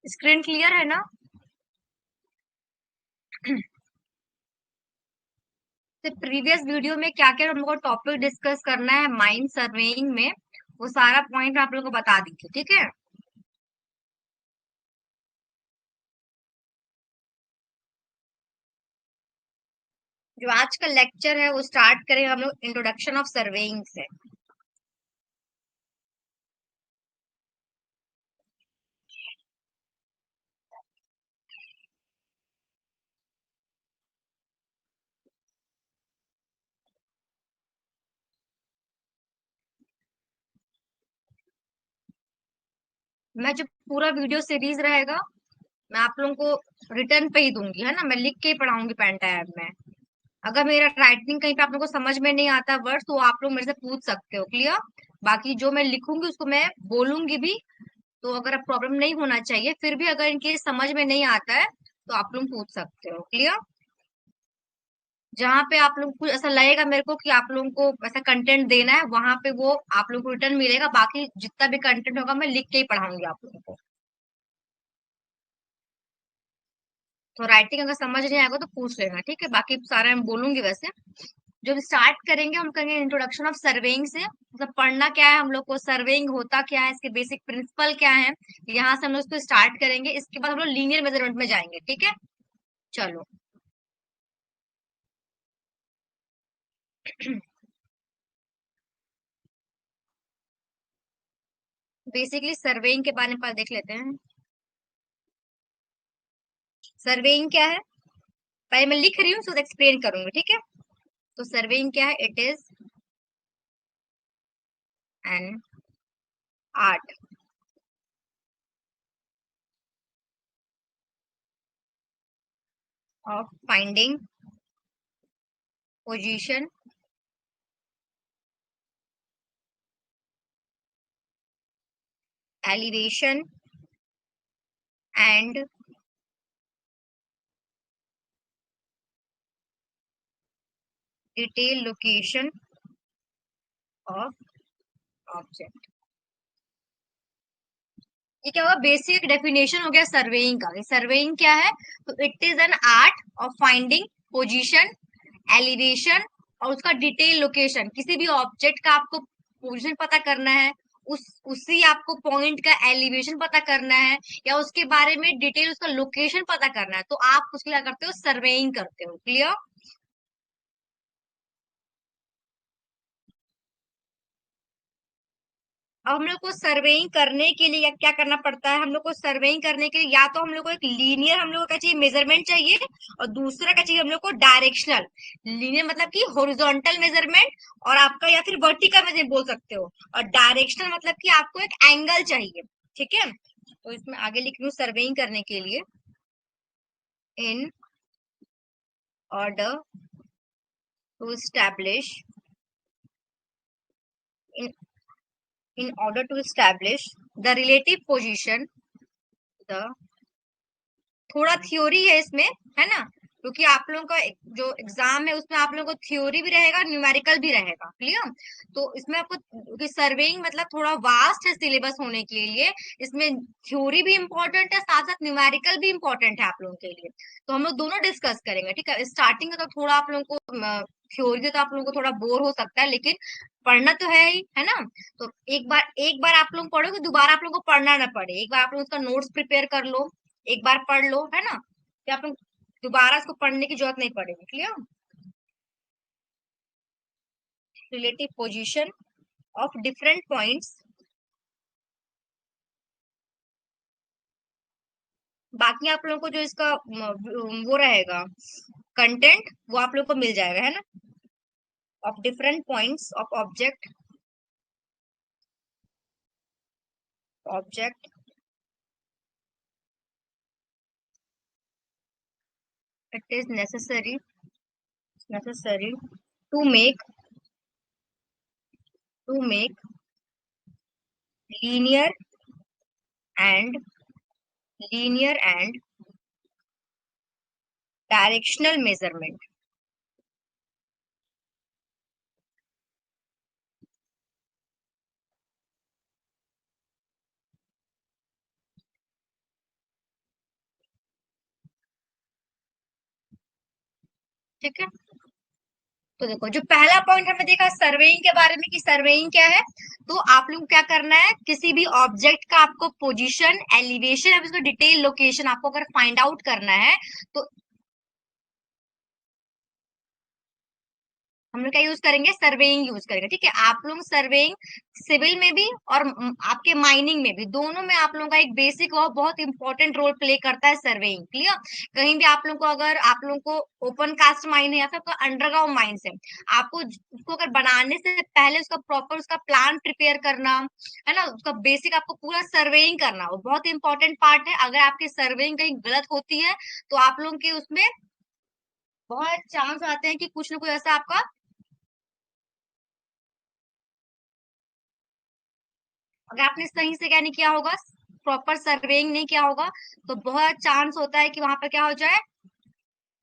Screen clear है ना? तो प्रीवियस वीडियो में क्या क्या हम लोग को टॉपिक डिस्कस करना है माइंड सर्वेइंग में, वो सारा पॉइंट आप लोगों को बता दी थी, ठीक है। जो आज का लेक्चर है वो स्टार्ट करेंगे हम लोग इंट्रोडक्शन ऑफ सर्वेइंग से। मैं जो पूरा वीडियो सीरीज रहेगा, मैं आप लोगों को रिटर्न पे ही दूंगी, है ना, मैं लिख के ही पढ़ाऊंगी पेन टैब में। अगर मेरा राइटिंग कहीं पे आप लोगों को समझ में नहीं आता वर्ड, तो आप लोग मेरे से पूछ सकते हो, क्लियर। बाकी जो मैं लिखूंगी उसको मैं बोलूंगी भी। तो अगर आप प्रॉब्लम नहीं होना चाहिए, फिर भी अगर इनके समझ में नहीं आता है तो आप लोग पूछ सकते हो, क्लियर। जहां पे आप लोग को ऐसा लगेगा मेरे को कि आप लोगों को ऐसा कंटेंट देना है, वहां पे वो आप लोगों को रिटर्न मिलेगा। बाकी जितना भी कंटेंट होगा मैं लिख के ही पढ़ाऊंगी आप लोगों को। तो राइटिंग अगर समझ नहीं आएगा तो पूछ लेना, ठीक है। बाकी सारा मैं बोलूंगी वैसे। जब स्टार्ट करेंगे हम करेंगे इंट्रोडक्शन ऑफ सर्वेइंग से, मतलब पढ़ना क्या है हम लोग को, सर्वेइंग होता क्या है, इसके बेसिक प्रिंसिपल क्या है। यहाँ से हम लोग इसको स्टार्ट करेंगे, इसके बाद हम लोग लीनियर मेजरमेंट में जाएंगे, ठीक है। चलो। बेसिकली सर्वेइंग के बारे में पहले देख लेते हैं। सर्वेइंग क्या है, पहले मैं लिख रही हूँ तो एक्सप्लेन करूंगी, ठीक है। तो सर्वेइंग क्या है, it is an art of finding position, elevation and detail location of object. ये क्या होगा, बेसिक डेफिनेशन हो गया सर्वेइंग का। सर्वेइंग क्या है, तो it is an art of finding position, elevation और उसका डिटेल लोकेशन। किसी भी ऑब्जेक्ट का आपको पोजीशन पता करना है, उसी आपको पॉइंट का एलिवेशन पता करना है, या उसके बारे में डिटेल उसका लोकेशन पता करना है, तो आप उसके क्या करते हो, सर्वेइंग करते हो, क्लियर। अब हम लोग को सर्वेइंग करने के लिए क्या करना पड़ता है, हम लोग को सर्वेइंग करने के लिए या तो हम लोग को एक लीनियर हम लोग को क्या चाहिए, मेजरमेंट चाहिए। और दूसरा क्या चाहिए हम लोग को, डायरेक्शनल। लीनियर मतलब कि हॉरिजॉन्टल मेजरमेंट, और आपका या फिर वर्टिकल मेजरमेंट बोल सकते हो। और डायरेक्शनल मतलब कि आपको एक एंगल चाहिए, ठीक है। तो इसमें आगे लिख रही हूँ सर्वेइंग करने के लिए, in order to establish, in in order to establish the relative position, the, थोड़ा थ्योरी है इसमें, है ना, क्योंकि आप लोगों का जो एग्जाम है उसमें आप लोगों को थ्योरी भी रहेगा, न्यूमेरिकल भी रहेगा, क्लियर। तो इसमें आपको, क्योंकि सर्वेइंग मतलब थोड़ा वास्ट है सिलेबस होने के लिए, इसमें थ्योरी भी इंपॉर्टेंट है, साथ साथ न्यूमेरिकल भी इंपॉर्टेंट है आप लोगों के लिए। तो हम लोग दोनों डिस्कस करेंगे, ठीक है। स्टार्टिंग में तो थोड़ा आप लोगों को थ्योरी तो आप लोगों को थोड़ा बोर हो सकता है, लेकिन पढ़ना तो है ही, है ना। तो एक बार आप लोग पढ़ोगे, दोबारा आप लोगों को पढ़ना ना पड़े, एक बार आप लोग उसका नोट्स प्रिपेयर कर लो, एक बार पढ़ लो, है ना, फिर आप लोग दोबारा इसको पढ़ने की जरूरत नहीं पड़ेगी, clear. Relative position of different points. बाकी आप लोगों को जो इसका वो रहेगा कंटेंट, वो आप लोग को मिल जाएगा, है ना। Of different points of object, object, it is necessary to make to make linear and linear and directional measurement. ठीक है। तो देखो जो पहला पॉइंट हमने देखा सर्वेइंग के बारे में कि सर्वेइंग क्या है, तो आप लोग क्या करना है, किसी भी ऑब्जेक्ट का आपको पोजीशन, एलिवेशन, अब इसका डिटेल लोकेशन आपको अगर फाइंड आउट करना है तो हम लोग क्या यूज करेंगे, सर्वेइंग यूज करेंगे। ठीक है, आप लोग सर्वेइंग सिविल में भी और आपके माइनिंग में भी, दोनों में आप लोगों का एक बेसिक और बहुत इंपॉर्टेंट रोल प्ले करता है सर्वेइंग। क्लियर? कहीं भी आप लोग को, अगर आप लोग को ओपन कास्ट माइन है या फिर अंडरग्राउंड माइन है, आपको उसको अगर बनाने से पहले उसका प्रॉपर उसका प्लान प्रिपेयर करना है ना, उसका बेसिक आपको पूरा सर्वेइंग करना, वो बहुत इंपॉर्टेंट पार्ट है। अगर आपकी सर्वेइंग कहीं गलत होती है तो आप लोग के उसमें बहुत चांस आते हैं कि कुछ ना कुछ ऐसा आपका, अगर आपने सही से क्या नहीं किया होगा, प्रॉपर सर्वेइंग नहीं किया होगा, तो बहुत चांस होता है कि वहां पर क्या हो जाए,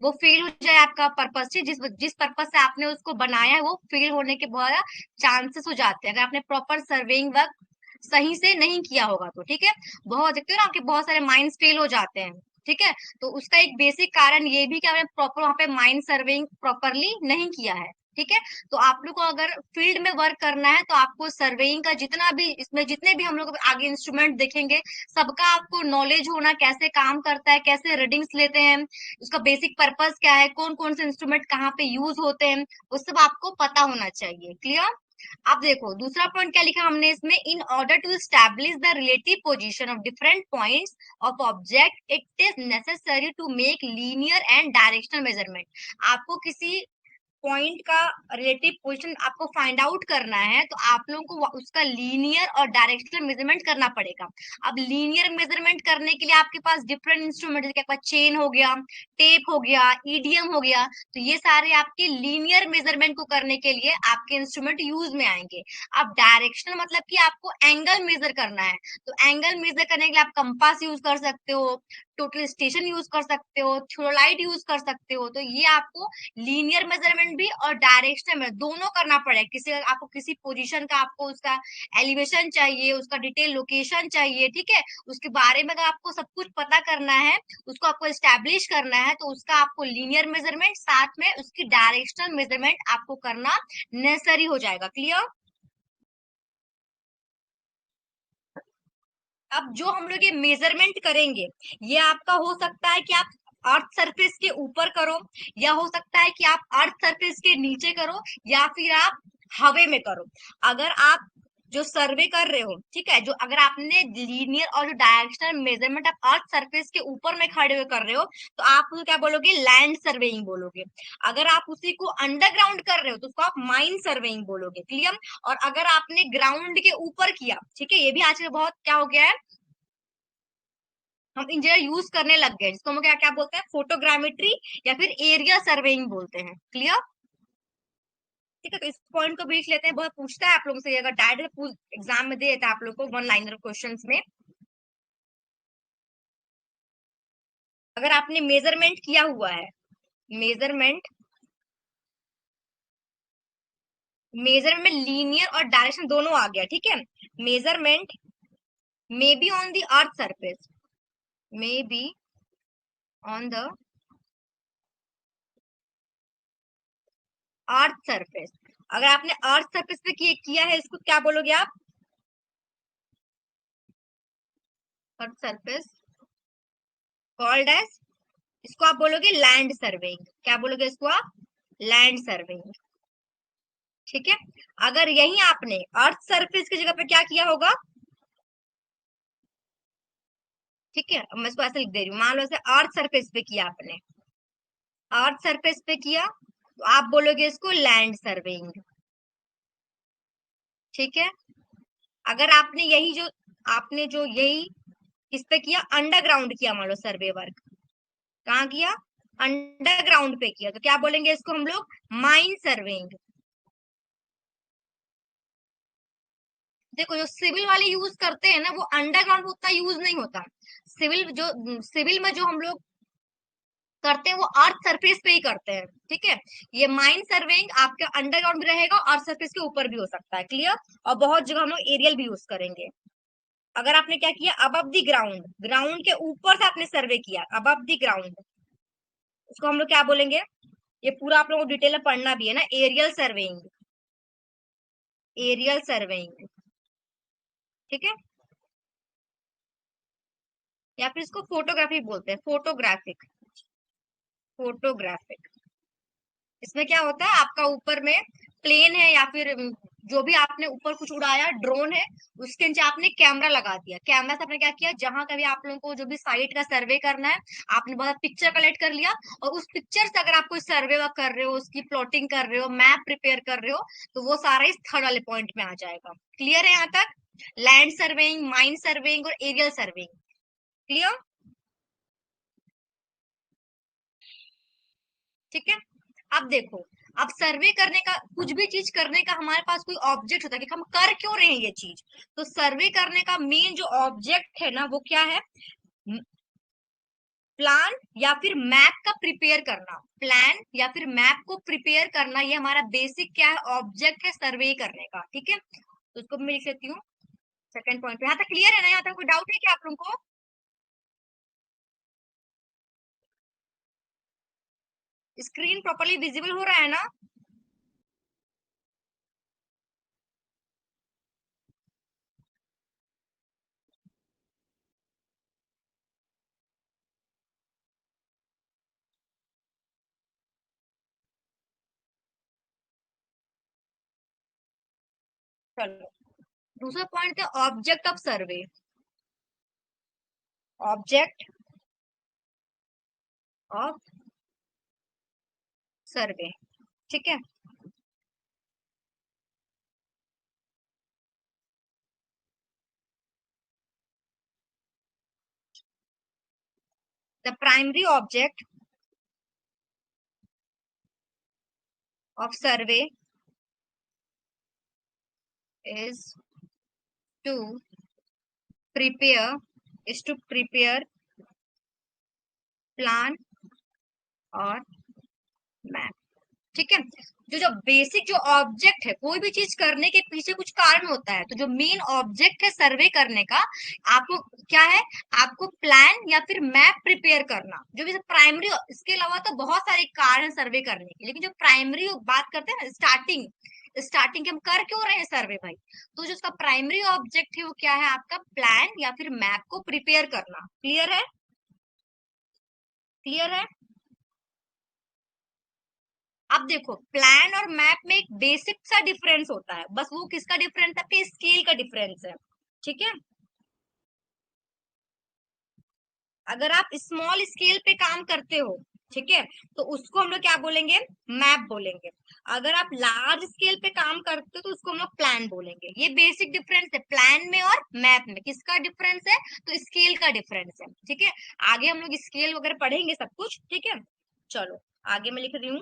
वो फेल हो जाए आपका पर्पस से, जिस जिस पर्पस से आपने उसको बनाया है वो फेल होने के बहुत चांसेस हो जाते हैं, अगर आपने प्रॉपर सर्वेइंग वर्क सही से नहीं किया होगा तो। ठीक है, बहुत देखते हो ना कि बहुत सारे माइंस फेल हो जाते हैं। ठीक है, तो उसका एक बेसिक कारण ये भी कि आपने प्रॉपर वहां पे माइन सर्वेइंग प्रॉपरली नहीं किया है। ठीक है, तो आप लोग को अगर फील्ड में वर्क करना है तो आपको सर्वेइंग का जितना भी, इसमें जितने भी हम लोग आगे इंस्ट्रूमेंट देखेंगे, सबका आपको नॉलेज होना, कैसे काम करता है, कैसे रीडिंग्स लेते हैं, उसका बेसिक पर्पस क्या है, कौन कौन से इंस्ट्रूमेंट कहाँ पे यूज होते हैं, वो सब आपको पता होना चाहिए। क्लियर? अब देखो दूसरा पॉइंट क्या लिखा हमने इसमें, in order to establish the relative position of different points of object it is necessary to make linear and directional measurement. आपको किसी पॉइंट का रिलेटिव पोजीशन आपको फाइंड आउट करना है तो आप लोगों को उसका लीनियर और डायरेक्शनल मेजरमेंट करना पड़ेगा। अब लीनियर मेजरमेंट करने के लिए आपके पास डिफरेंट इंस्ट्रूमेंट, जैसे आपका चेन हो गया, टेप हो गया, ईडीएम हो गया, तो ये सारे आपके लीनियर मेजरमेंट को करने के लिए आपके इंस्ट्रूमेंट यूज में आएंगे। अब डायरेक्शनल मतलब कि आपको एंगल मेजर करना है, तो एंगल मेजर करने के लिए आप कंपास यूज कर सकते हो, टोटल स्टेशन यूज कर सकते हो, थ्योलाइट यूज कर सकते हो। तो ये आपको लीनियर मेजरमेंट भी और डायरेक्शनल में दोनों करना पड़ेगा। किसी आपको किसी पोजीशन का आपको उसका एलिवेशन चाहिए, उसका डिटेल लोकेशन चाहिए, ठीक है, उसके बारे में अगर आपको सब कुछ पता करना है, उसको आपको एस्टेब्लिश करना है, तो उसका आपको लीनियर मेजरमेंट साथ में उसकी डायरेक्शनल मेजरमेंट आपको करना नेसेसरी हो जाएगा। क्लियर? अब जो हम लोग ये मेजरमेंट करेंगे, ये आपका हो सकता है कि आप अर्थ सरफेस के ऊपर करो, या हो सकता है कि आप अर्थ सरफेस के नीचे करो, या फिर आप हवे में करो। अगर आप जो सर्वे कर रहे हो, ठीक है, जो अगर आपने लीनियर और जो डायरेक्शनल मेजरमेंट आप अर्थ सरफेस के ऊपर में खड़े हुए कर रहे हो, तो आप उसको क्या बोलोगे, लैंड सर्वेइंग बोलोगे। अगर आप उसी को अंडरग्राउंड कर रहे हो तो उसको आप माइन सर्वेइंग बोलोगे। क्लियर? और अगर आपने ग्राउंड के ऊपर किया, ठीक है, ये भी आजकल बहुत क्या हो गया है, हम इंजीनियर यूज करने लग गए, जिसको हम क्या क्या बोलते हैं, फोटोग्रामेट्री या फिर एरिया सर्वेइंग बोलते हैं। क्लियर? ठीक है, तो इस पॉइंट को भी लिख लेते हैं, बहुत पूछता है आप लोगों से, अगर डायरेक्ट एग्जाम में दे देता है आप लोग को वन लाइनर क्वेश्चंस में, अगर आपने मेजरमेंट किया हुआ है, मेजरमेंट, मेजरमेंट में लीनियर और डायरेक्शन दोनों आ गया, ठीक है, measurement may be on the earth surface, may be on the earth surface, अगर आपने अर्थ सरफेस पे किया है, इसको क्या बोलोगे आप, अर्थ सरफेस कॉल्ड एज, इसको आप बोलोगे लैंड सर्वेइंग। क्या बोलोगे इसको आप, लैंड सर्वेइंग। ठीक है, अगर यही आपने अर्थ सरफेस की जगह पे क्या किया होगा, ठीक है, अब मैं इसको ऐसे लिख दे रही हूँ, मान लो ऐसे अर्थ सरफेस पे किया आपने, अर्थ सरफेस पे किया, तो आप बोलोगे इसको लैंड सर्वेइंग। ठीक है, अगर आपने यही जो, आपने जो यही इस पे किया, अंडरग्राउंड किया, मान लो सर्वे वर्क कहाँ किया, अंडरग्राउंड पे किया, तो क्या बोलेंगे इसको हम लोग, माइन सर्वेइंग। देखो जो सिविल वाले यूज करते हैं ना, वो अंडरग्राउंड उतना यूज नहीं होता। सिविल में जो हम लोग करते हैं वो अर्थ सरफेस पे ही करते हैं। ठीक है, ये माइन सर्वेइंग आपके अंडरग्राउंड भी रहेगा, अर्थ सरफेस के ऊपर भी हो सकता है। क्लियर? और बहुत जगह हम लोग एरियल भी यूज करेंगे। अगर आपने क्या किया, अबव द ग्राउंड, ग्राउंड के ऊपर से आपने सर्वे किया, अबव द ग्राउंड, उसको हम लोग क्या बोलेंगे, ये पूरा आप लोगों को डिटेल में पढ़ना भी है ना, एरियल सर्वेइंग, एरियल सर्वेइंग, ठीक है, या फिर इसको फोटोग्राफी बोलते हैं, फोटोग्राफिक, फोटोग्राफिक। इसमें क्या होता है, आपका ऊपर में प्लेन है या फिर जो भी आपने ऊपर कुछ उड़ाया, ड्रोन है, उसके नीचे आपने कैमरा लगा दिया, कैमरा से आपने क्या किया, जहां कभी आप लोगों को जो भी साइट का सर्वे करना है, आपने बहुत पिक्चर कलेक्ट कर लिया, और उस पिक्चर से अगर आप कोई सर्वे कर रहे हो, उसकी प्लॉटिंग कर रहे हो, मैप प्रिपेयर कर रहे हो, तो वो सारा इस थर्ड वाले पॉइंट में आ जाएगा। क्लियर है यहाँ तक? लैंड सर्वेइंग, माइन सर्वेइंग और एरियल सर्वेइंग, क्लियर? ठीक है। अब देखो, अब सर्वे करने का, कुछ भी चीज करने का हमारे पास कोई ऑब्जेक्ट होता है कि हम कर क्यों रहे हैं ये चीज, तो सर्वे करने का मेन जो ऑब्जेक्ट है ना, वो क्या है, प्लान या फिर मैप का प्रिपेयर करना, प्लान या फिर मैप को प्रिपेयर करना, ये हमारा बेसिक क्या है, ऑब्जेक्ट है सर्वे करने का, ठीक है। तो उसको मैं लिख लेती हूँ सेकंड पॉइंट पे। यहाँ तक क्लियर है ना? यहाँ तक कोई डाउट है क्या आप लोगों को? स्क्रीन प्रॉपरली विजिबल हो रहा है ना? चलो, दूसरा पॉइंट है object of survey, object of सर्वे, ठीक है। The primary object of survey is to prepare, is to prepare plan और मैप, ठीक है। जो जो बेसिक जो ऑब्जेक्ट है, कोई भी चीज करने के पीछे कुछ कारण होता है, तो जो मेन ऑब्जेक्ट है सर्वे करने का, आपको क्या है, आपको प्लान या फिर मैप प्रिपेयर करना, जो भी प्राइमरी, इसके अलावा तो बहुत सारे कारण है सर्वे करने के, लेकिन जो प्राइमरी बात करते हैं ना, स्टार्टिंग, स्टार्टिंग के हम कर क्यों रहे हैं सर्वे भाई, तो जो उसका प्राइमरी ऑब्जेक्ट है वो क्या है, आपका प्लान या फिर मैप को प्रिपेयर करना। क्लियर है? क्लियर है? अब देखो, प्लान और मैप में एक बेसिक सा डिफरेंस होता है, बस वो किसका डिफरेंस है, आपके स्केल का डिफरेंस है, ठीक है। अगर आप स्मॉल स्केल पे काम करते हो, ठीक है, तो उसको हम लोग क्या बोलेंगे, मैप बोलेंगे। अगर आप लार्ज स्केल पे काम करते हो तो उसको हम लोग प्लान बोलेंगे। ये बेसिक डिफरेंस है प्लान में और मैप में। किसका डिफरेंस है, तो स्केल का डिफरेंस है, ठीक है। आगे हम लोग स्केल वगैरह पढ़ेंगे सब कुछ, ठीक है। चलो, आगे मैं लिख रही हूँ,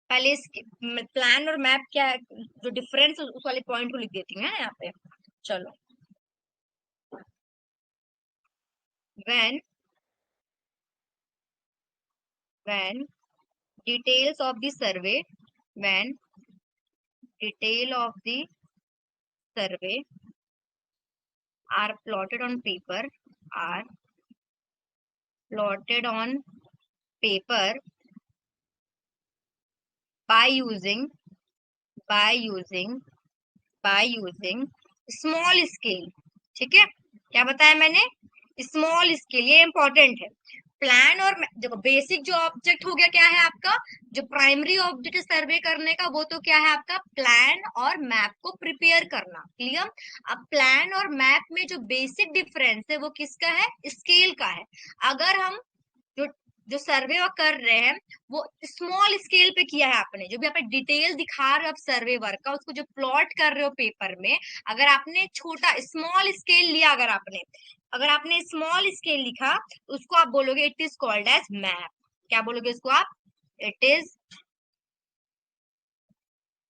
पहले इसके प्लान और मैप क्या है, जो डिफरेंस उस वाले पॉइंट को लिख देती हूँ यहाँ पे। चलो, when when details of the survey, when detail of the survey are plotted on paper, are plotted on paper by using by using by using small scale, ठीक है। क्या बताया मैंने, स्मॉल स्केल, ये इंपॉर्टेंट है। प्लान और देखो, basic जो ऑब्जेक्ट हो गया क्या है आपका, जो प्राइमरी ऑब्जेक्ट सर्वे करने का, वो तो क्या है आपका प्लान और मैप को प्रिपेयर करना। क्लियर? अब प्लान और मैप में जो बेसिक डिफरेंस है वो किसका है, स्केल का है। अगर हम जो जो सर्वे वर्क कर रहे हैं वो स्मॉल स्केल पे किया है आपने, जो भी आपने डिटेल दिखा रहे हो आप सर्वे वर्क का, उसको जो प्लॉट कर रहे हो पेपर में, अगर आपने छोटा स्मॉल स्केल लिया, अगर आपने स्मॉल स्केल लिखा, उसको आप बोलोगे it is called as map. क्या बोलोगे उसको आप, it is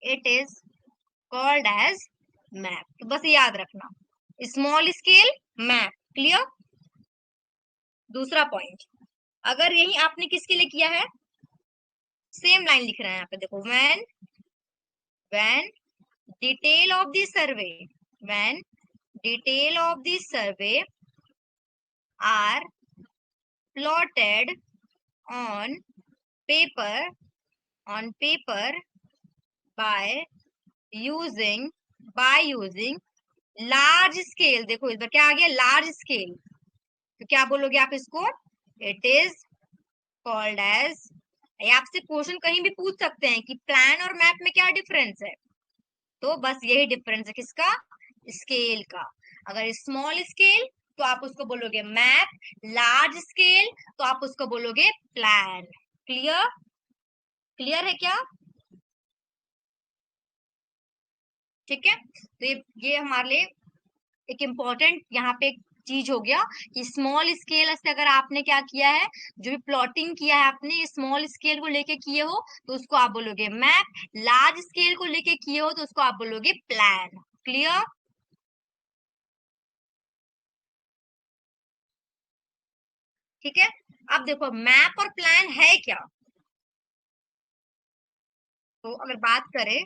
it is called as map. तो बस याद रखना, स्मॉल स्केल, मैप। क्लियर? दूसरा पॉइंट, अगर यही आपने किसके लिए किया है, सेम लाइन लिख रहे हैं यहाँ पे, देखो, when detail of the survey, when detail of the survey are plotted on paper by using large scale. देखो इस बार क्या आ गया, लार्ज स्केल। तो क्या बोलोगे आप इसको, इट इज कॉल्ड एज। आपसे क्वेश्चन कहीं भी पूछ सकते हैं कि प्लान और मैप में क्या डिफरेंस है, तो बस यही डिफरेंस है किसका, स्केल का। अगर स्मॉल स्केल तो आप उसको बोलोगे मैप, लार्ज स्केल तो आप उसको बोलोगे प्लान। क्लियर, क्लियर है क्या? ठीक है, तो ये हमारे लिए एक इम्पोर्टेंट यहाँ पे चीज हो गया कि स्मॉल स्केल से अगर आपने क्या किया है, जो भी प्लॉटिंग किया है आपने स्मॉल स्केल को लेके किए हो तो उसको आप बोलोगे मैप, लार्ज स्केल को लेके किए हो तो उसको आप बोलोगे प्लान। क्लियर? ठीक है, अब देखो मैप और प्लान है क्या। तो अगर बात करें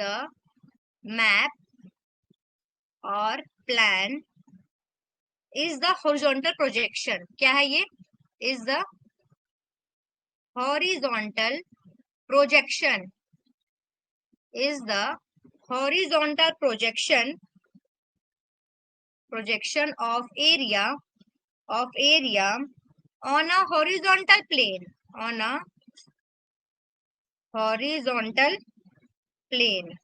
द मैप और plan is the horizontal projection, क्या है ये, is the horizontal projection, is the horizontal projection of area on a horizontal plane, on a horizontal plane,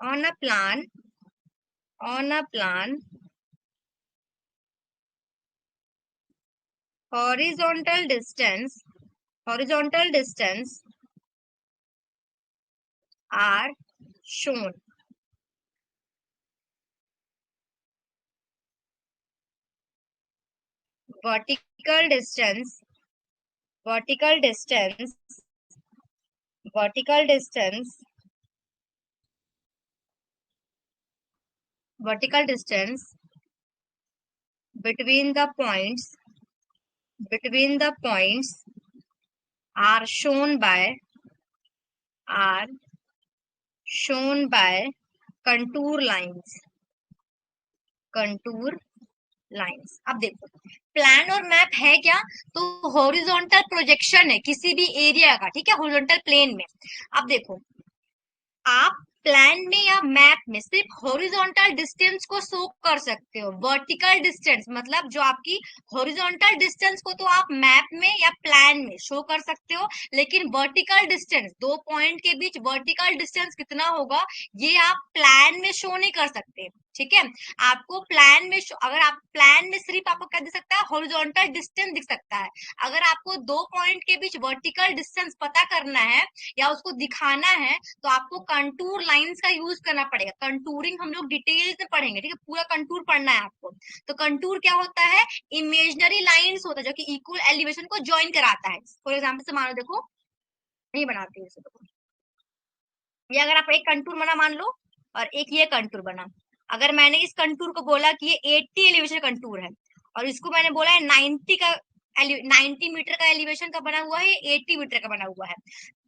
on a plan, on a plan, horizontal distance are shown, vertical distance vertical distance vertical distance vertical distance between the points are shown by contour lines। अब देखो plan और map है क्या, तो horizontal projection है किसी भी area का, ठीक है, हॉरिजॉन्टल प्लेन में। अब देखो आप प्लान में या मैप में सिर्फ हॉरिजॉन्टल डिस्टेंस को शो कर सकते हो, वर्टिकल डिस्टेंस मतलब जो आपकी हॉरिजॉन्टल डिस्टेंस को तो आप मैप में या प्लान में शो कर सकते हो, लेकिन वर्टिकल डिस्टेंस दो पॉइंट के बीच वर्टिकल डिस्टेंस कितना होगा ये आप प्लान में शो नहीं कर सकते। ठीक है, आपको प्लान में अगर आप प्लान में सिर्फ आपको क्या दिख सकता है, हॉरिजॉन्टल डिस्टेंस दिख सकता है। अगर आपको दो पॉइंट के बीच वर्टिकल डिस्टेंस पता करना है या उसको दिखाना है तो आपको कंटूर लाइंस का यूज करना पड़ेगा। कंटूरिंग हम लोग डिटेल्स में पढ़ेंगे, ठीक है, पूरा कंटूर पढ़ना है आपको। तो कंटूर क्या होता है, इमेजनरी लाइंस होता है जो कि इक्वल एलिवेशन को ज्वाइन कराता है। फॉर एग्जाम्पल से मानो देखो नहीं बनाते हैं इसे, देखो ये अगर आप एक कंटूर बना मान लो और एक ये कंटूर बना, अगर मैंने इस कंटूर को बोला कि ये 80 एलिवेशन कंटूर है और इसको मैंने बोला है 90 का 90 मीटर का एलिवेशन का बना हुआ है, 80 मीटर का बना हुआ है,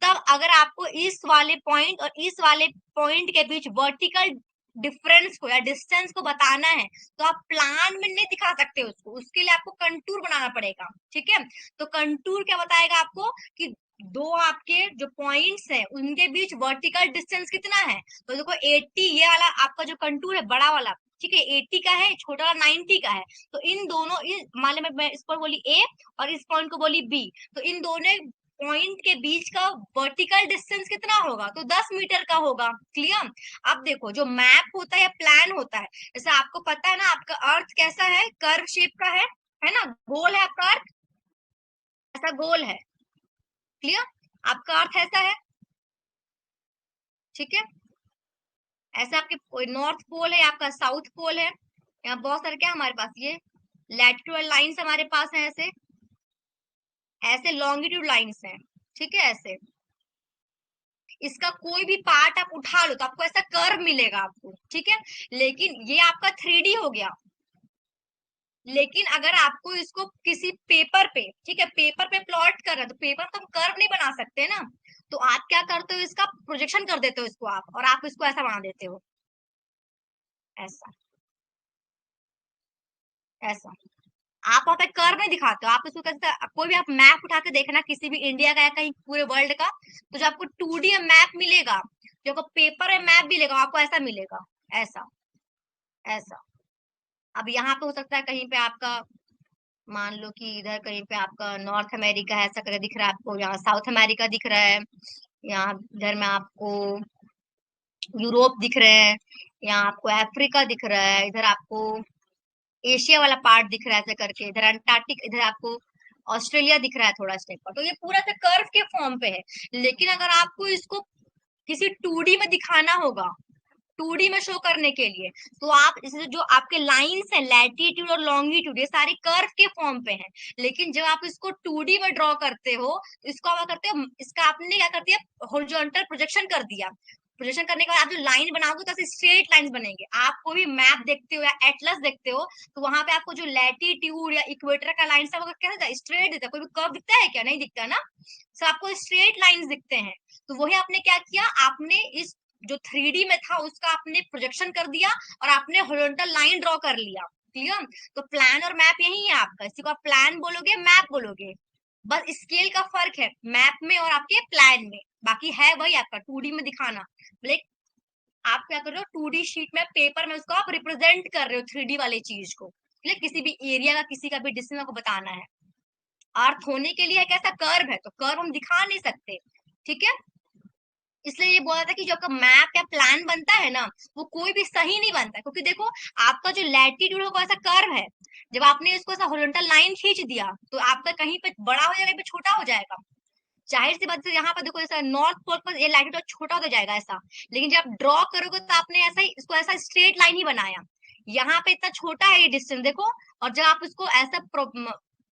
तब अगर आपको इस वाले पॉइंट और इस वाले पॉइंट के बीच वर्टिकल डिफरेंस को या डिस्टेंस को बताना है तो आप प्लान में नहीं दिखा सकते उसको, उसके लिए आपको कंटूर बनाना पड़ेगा। ठीक है, तो कंटूर क्या बताएगा आपको कि दो आपके जो पॉइंट्स हैं उनके बीच वर्टिकल डिस्टेंस कितना है। तो देखो 80 ये वाला आपका जो कंटूर है बड़ा वाला, ठीक है, 80 का है, छोटा वाला 90 का है। तो इन दोनों मान लो मैं इस पर बोली ए और इस पॉइंट को बोली बी, तो इन दोनों पॉइंट के बीच का वर्टिकल डिस्टेंस कितना होगा, तो 10 मीटर का होगा। क्लियर? अब देखो जो मैप होता है या प्लान होता है, जैसे आपको पता है ना आपका अर्थ कैसा है, कर्व शेप का है ना, गोल है आपका अर्थ, ऐसा गोल है। क्लियर? आपका अर्थ ऐसा है, ठीक है, ऐसा आपके नॉर्थ पोल है, आपका साउथ पोल है, यहाँ बहुत सारे क्या हमारे पास ये लैटिट्यूड लाइंस हमारे पास है, ऐसे ऐसे लॉन्गिट्यूड लाइंस हैं, ठीक है, ऐसे इसका कोई भी पार्ट आप उठा लो तो आपको ऐसा कर्व मिलेगा आपको, ठीक है, लेकिन ये आपका 3D हो गया। लेकिन अगर आपको इसको किसी पेपर पे, ठीक है, पेपर पे प्लॉट कर रहे हो तो पेपर तो हम कर्व नहीं बना सकते ना, तो आप क्या करते हो, इसका प्रोजेक्शन कर देते हो इसको आप, और आप इसको ऐसा बना देते हो, ऐसा। ऐसा आप वहां पे कर्व नहीं दिखाते हो, आप इसको कैसे, कोई भी आप मैप उठा के देखना किसी भी इंडिया का या कहीं पूरे वर्ल्ड का, तो जो आपको 2D मैप मिलेगा, जो आपको पेपर में मैप मिलेगा, आपको ऐसा मिलेगा, ऐसा ऐसा। अब यहाँ पे हो सकता है कहीं पे आपका, मान लो कि इधर कहीं पे आपका नॉर्थ अमेरिका है, ऐसा करके दिख रहा है आपको, यहाँ साउथ अमेरिका दिख रहा है, यहाँ इधर में आपको यूरोप दिख रहे हैं, यहाँ आपको अफ्रीका दिख रहा है, इधर आपको एशिया वाला पार्ट दिख रहा है ऐसे करके, इधर अंटार्कटिक, इधर आपको ऑस्ट्रेलिया दिख रहा है थोड़ा स्टेप पर, तो ये पूरा से कर्व के फॉर्म पे है। लेकिन अगर आपको इसको किसी 2D में दिखाना होगा, 2D में शो करने के लिए, तो आप इसमें जो आपके लाइंस हैं, लैटिट्यूड और लॉन्गिट्यूड, ये सारे कर्व के फॉर्म पे हैं। लेकिन जब आप इसको 2D में ड्रॉ करते हो, इसको आप करते हो, इसका आपने क्या कर दिया, हॉरिजॉन्टल प्रोजेक्शन कर दिया। प्रोजेक्शन करने के बाद आप जो लाइन बनाओगे तो स्ट्रेट लाइंस बनेंगे। आप कोई भी मैप देखते हो या एटलस देखते हो, तो वहां पे आपको जो लैटिट्यूड या इक्वेटर का लाइन सब कैसा स्ट्रेट दिखता है, कोई भी कर्व दिखता है क्या, नहीं दिखता ना, सब आपको स्ट्रेट लाइंस दिखते हैं। तो वही आपने क्या किया, आपने इस जो 3D में था उसका आपने प्रोजेक्शन कर दिया और आपने हॉरिजॉन्टल लाइन ड्रॉ कर लिया। क्लियर? तो प्लान और मैप यही है आपका, इसी को आप प्लान बोलोगे, मैप बोलोगे, बस स्केल का फर्क है मैप में और आपके प्लान में, बाकी है वही आपका 2D में दिखाना। लाइक आप क्या कर रहे हो, 2D शीट में पेपर में उसको आप रिप्रेजेंट कर रहे हो 3D वाले चीज को, लाइक किसी भी एरिया का, किसी का भी डिस्टेंस आपको बताना है। अर्थ होने के लिए एक ऐसा कर्व है, तो कर्व हम दिखा नहीं सकते, ठीक है। इसलिए ये बोला था कि जो आपका मैप या प्लान बनता है ना, वो कोई भी सही नहीं बनता, क्योंकि देखो आपका जो लैटिट्यूड होगा ऐसा कर्व है, जब आपने इसको ऐसा हॉरिजॉन्टल लाइन खींच दिया तो आपका कहीं पे बड़ा हो जाएगा, कहीं पे छोटा हो जाएगा। जाहिर सी बात है, यहाँ पर देखो जैसा नॉर्थ पोल पर ये लैटिट्यूड छोटा होता जाएगा ऐसा, लेकिन जब आप ड्रॉ करोगे तो आपने ऐसा ही इसको ऐसा स्ट्रेट लाइन ही बनाया। यहाँ पे इतना छोटा है ये डिस्टेंस देखो, और जब आप इसको ऐसा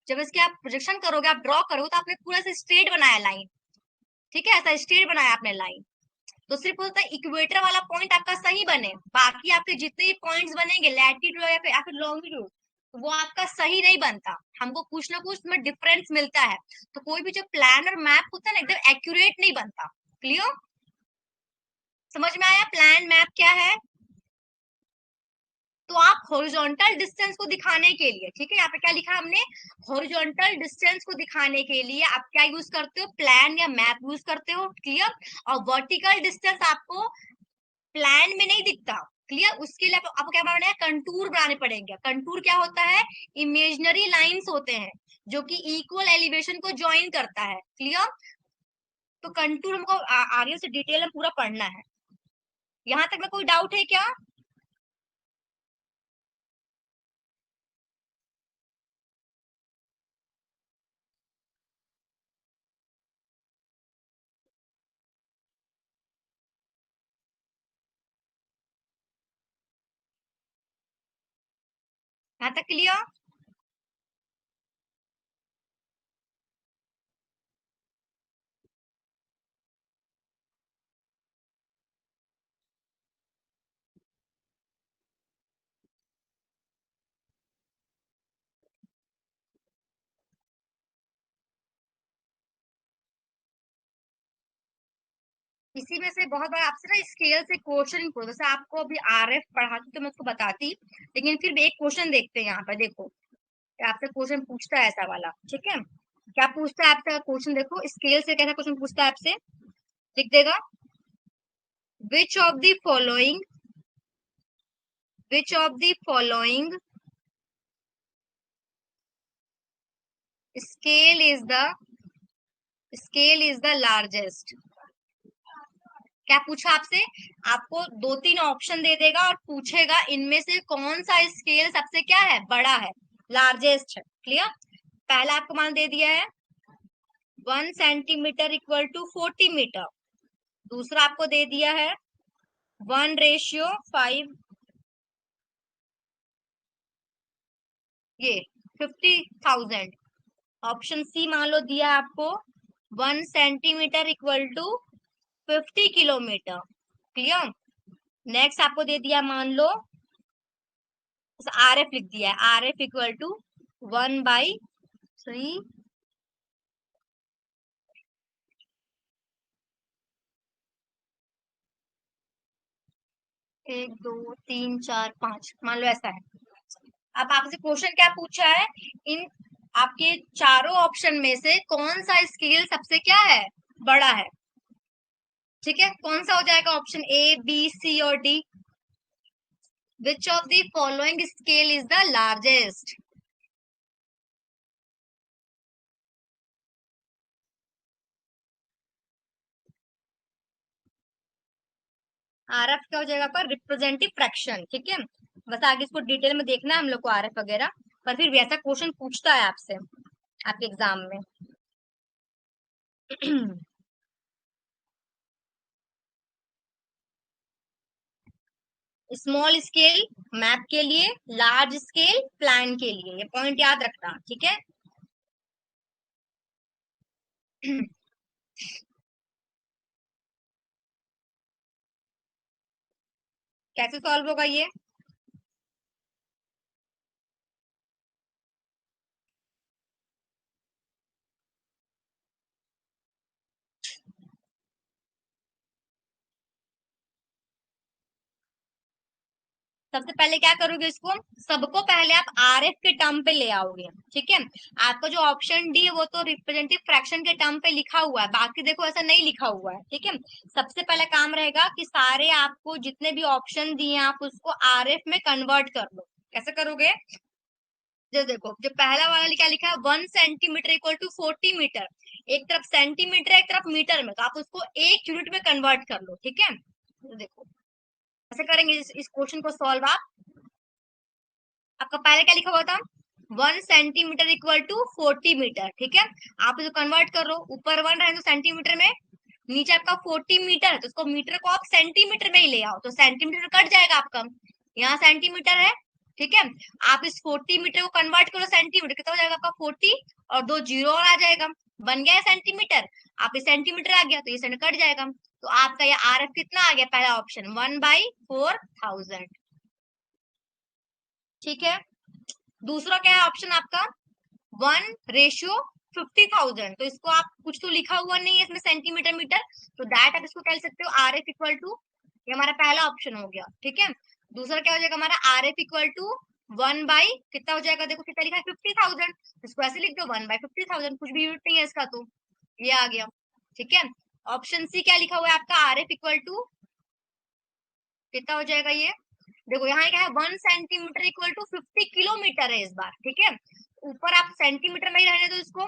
जब इसके आप प्रोजेक्शन करोगे, आप ड्रॉ करोगे, तो आपने पूरा से स्ट्रेट बनाया लाइन, ठीक है, ऐसा स्ट्रेट बनाया आपने लाइन। तो सिर्फ होता है इक्वेटर वाला पॉइंट आपका सही बने, बाकी आपके जितने भी पॉइंट्स बनेंगे लैटिट्यूड या फिर लॉन्गिट्यूड, वो आपका सही नहीं बनता, हमको कुछ ना कुछ में डिफरेंस मिलता है। तो कोई भी जो प्लान और मैप होता है ना, एकदम एक्यूरेट नहीं बनता। क्लियर? समझ में आया प्लान मैप क्या है? तो आप हॉरिजॉन्टल डिस्टेंस को दिखाने के लिए, ठीक है, यहाँ पे क्या लिखा हमने, हॉरिजॉन्टल डिस्टेंस को दिखाने के लिए आप क्या यूज करते हो, प्लान या मैप यूज करते हो। क्लियर? और वर्टिकल डिस्टेंस आपको प्लान में नहीं दिखता। क्लियर? उसके लिए आपको क्या बनाना है, कंटूर बनाने पड़ेंगे। कंटूर क्या होता है, इमेजिनरी लाइंस होते हैं जो कि इक्वल एलिवेशन को ज्वाइन करता है। क्लियर? तो कंटूर हमको आगे से डिटेल में पूरा पढ़ना है। यहाँ तक में कोई डाउट है क्या? यहाँ तक क्लियर? इसी में से बहुत बार आपसे ना स्केल से क्वेश्चन पूछो, जैसे आपको अभी आरएफ पढ़ाती तो मैं उसको बताती, लेकिन फिर भी एक क्वेश्चन देखते हैं यहाँ पर, देखो आपसे क्वेश्चन पूछता है ऐसा वाला, ठीक है। क्या पूछता है आपसे क्वेश्चन, देखो स्केल से कैसा क्वेश्चन पूछता है आपसे, लिख देगा, which of the following, which of the following scale is the largest। क्या पूछा आपसे, आपको दो तीन ऑप्शन दे देगा और पूछेगा इनमें से कौन सा स्केल सबसे क्या है, बड़ा है, लार्जेस्ट है। क्लियर? पहला आपको मान दे दिया है 1 सेंटीमीटर इक्वल टू 40 मीटर, दूसरा आपको दे दिया है 1:5, ये 50,000। ऑप्शन सी मान लो दिया आपको 1 centimetre equal to 50 kilometre. Clear? Next आपको दे दिया मान लो आर एफ, लिख दिया है आर एफ इक्वल टू 1/3, 1 2 3 4 5, मान लो ऐसा है। अब आपसे क्वेश्चन क्या पूछा है, इन आपके चारों ऑप्शन में से कौन सा स्केल सबसे क्या है, बड़ा है। ठीक है, कौन सा हो जाएगा ऑप्शन ए, बी, सी और D. Which of the following scale is the largest. RF क्या हो जाएगा आपका, रिप्रेजेंटेटिव फ्रैक्शन। ठीक है, बस आगे इसको डिटेल में देखना है हम लोग को आरएफ वगैरह, पर फिर भी ऐसा क्वेश्चन पूछता है आपसे आपके एग्जाम में। स्मॉल स्केल मैप के लिए, लार्ज स्केल प्लान के लिए, ये पॉइंट याद रखना। ठीक है। कैसे सॉल्व होगा ये। सबसे पहले क्या करोगे, इसको सबको पहले आप आरएफ के टर्म पे ले आओगे। ठीक है, आपका जो ऑप्शन डी है वो तो रिप्रेजेंटेटिव फ्रैक्शन के टर्म पे लिखा हुआ है, बाकी देखो ऐसा नहीं लिखा हुआ है। ठीक है, सबसे पहले काम रहेगा कि सारे आपको जितने भी ऑप्शन दिए आप उसको आरएफ में कन्वर्ट कर लो। कैसे करोगे, जो देखो जो पहला वाला क्या लिखा है, 1 सेंटीमीटर इक्वल टू 40 मीटर। एक तरफ सेंटीमीटर है, एक तरफ मीटर में, तो आप उसको एक यूनिट में कन्वर्ट कर लो। ठीक है, तो देखो कैसे करेंगे इस क्वेश्चन को सॉल्व आप। आपका पहले क्या लिखा हुआ था, 1 सेंटीमीटर इक्वल टू 40 मीटर। ठीक है, आप इसको कन्वर्ट करो, ऊपर 1 रहे तो सेंटीमीटर में, नीचे आपका 40 मीटर है तो उसको मीटर को आप सेंटीमीटर में ही ले आओ, तो सेंटीमीटर कट जाएगा आपका, यहाँ सेंटीमीटर है। ठीक है, आप इस 40 मीटर को कन्वर्ट करो सेंटीमीटर, कितना हो जाएगा आपका 40, और 2 जीरो और आ जाएगा, बन गया है सेंटीमीटर। आप ये सेंटीमीटर आ गया तो ये सेंट कट जाएगा, तो आपका ये आर एफ कितना आ गया, पहला ऑप्शन 1/4000। ठीक है, दूसरा क्या है ऑप्शन आपका, 1:50,000। तो इसको आप कुछ तो लिखा हुआ नहीं है इसमें सेंटीमीटर मीटर, तो दैट आप इसको कह सकते हो आर एफ इक्वल टू, ये हमारा पहला ऑप्शन हो गया। ठीक है, दूसरा क्या हो जाएगा हमारा, R F equal to 1 by कितना हो जाएगा, देखो कितना लिखा है 50,000, इसको ऐसे लिख दो 1/50,000, कुछ भी यूनिट नहीं है इसका, तो ये आ गया। ठीक है, ऑप्शन सी क्या लिखा हुआ है आपका, आर एफ इक्वल टू कितना हो जाएगा ये, देखो यहाँ क्या है, 1 सेंटीमीटर इक्वल टू 50 किलोमीटर है इस बार। ठीक है, ऊपर आप सेंटीमीटर में ही रहने दो इसको,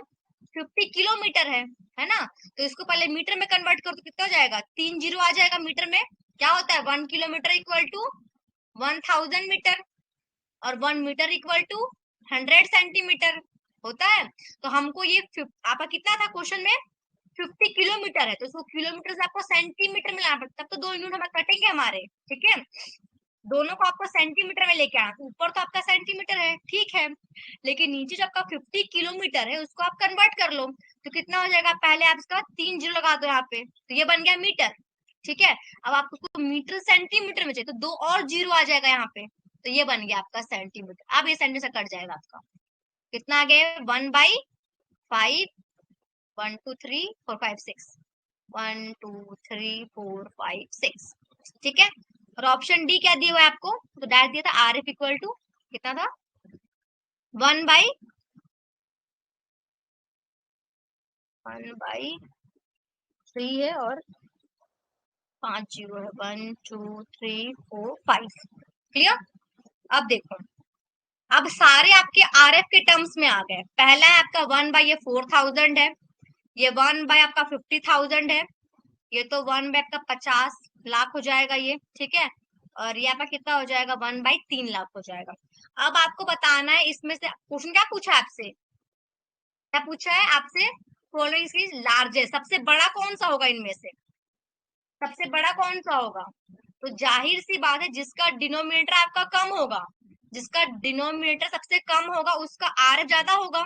50 किलोमीटर है ना, तो इसको पहले मीटर में कन्वर्ट कर तो कितना हो जाएगा, 3 जीरो आ जाएगा मीटर में। क्या होता है, 1 किलोमीटर इक्वल टू 1000 मीटर, और 1 मीटर इक्वल टू 100 सेंटीमीटर होता है। तो हमको ये आपका कितना था क्वेश्चन में, 50 किलोमीटर है, तो इसको किलोमीटर से आपको सेंटीमीटर में लाना पड़ता, तब तो 2 यूनिट हमें कटेंगे हमारे। ठीक है, दोनों को आपको सेंटीमीटर में लेके आना, ऊपर तो आपका सेंटीमीटर है ठीक है, लेकिन नीचे जो आपका 50 किलोमीटर है उसको आप कन्वर्ट कर लो, तो कितना हो जाएगा, पहले आप इसका 3 जीरो लगा दो यहाँ पे, तो ये बन गया मीटर। ठीक है, अब आपको उसको मीटर सेंटीमीटर में चाहिए तो 2 और जीरो आ जाएगा यहाँ पे, तो ये बन गया आपका सेंटीमीटर। अब ये सेंटीमीटर कट जाएगा आपका, कितना आ गया, 1/5, 1 2 3 4 5 6, 1 2 3 4 5 6। ठीक है, और ऑप्शन डी क्या दिया हुआ है आपको, तो डायरेक्ट दिया था आर एफ इक्वल टू कितना था, 1/3 है, और 5 जीरो है, 1 2 3 4 5। क्लियर। अब देखो, अब सारे आपके आर एफ के टर्म्स में आ गए। पहला है आपका 1/4,000 है, ये 1 बाय आपका 50,000 है, ये तो 1 बाय आपका 50 लाख हो जाएगा ये। ठीक है, और ये आपका कितना हो जाएगा, 1/3 लाख हो जाएगा। अब आपको बताना है इसमें से क्वेश्चन क्या पूछा है आपसे, क्या पूछा है आपसे, फॉलोइंग लार्जेस्ट, सबसे बड़ा कौन सा होगा इनमें से, सबसे बड़ा कौन सा होगा, तो जाहिर सी बात है जिसका डिनोमिनेटर आपका कम होगा, जिसका डिनोमिनेटर सबसे कम होगा उसका आर ज्यादा होगा,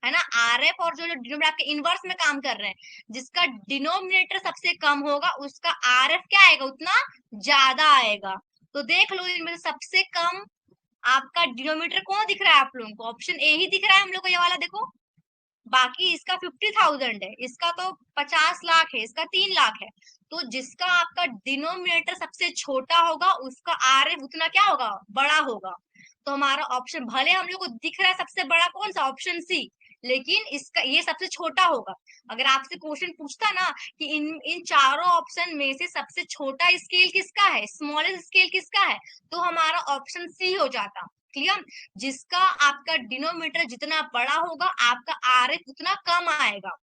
है ना। आरएफ और जो डिनोमिनेटर आपके इनवर्स में काम कर रहे हैं, जिसका डिनोमिनेटर सबसे कम होगा उसका आरएफ क्या आएगा, उतना ज्यादा आएगा। तो देख लो इनमें सबसे कम आपका डिनोमिनेटर कौन दिख रहा है आप लोगों को, ऑप्शन ए ही दिख रहा है हम लोग को, ये वाला देखो। बाकी इसका 50,000 है, इसका तो 50 लाख है, इसका 3 लाख है। तो जिसका आपका डिनोमिनेटर सबसे छोटा होगा उसका आरएफ उतना क्या होगा, बड़ा होगा। तो हमारा ऑप्शन, भले हम लोग को दिख रहा है सबसे बड़ा कौन सा, ऑप्शन सी, लेकिन इसका ये सबसे छोटा होगा। अगर आपसे क्वेश्चन पूछता ना कि इन इन चारों ऑप्शन में से सबसे छोटा स्केल किसका है, स्मॉलेस्ट स्केल किसका है, तो हमारा ऑप्शन सी हो जाता। क्लियर? जिसका आपका डिनोमीटर जितना बड़ा होगा, आपका आरएफ उतना कम आएगा,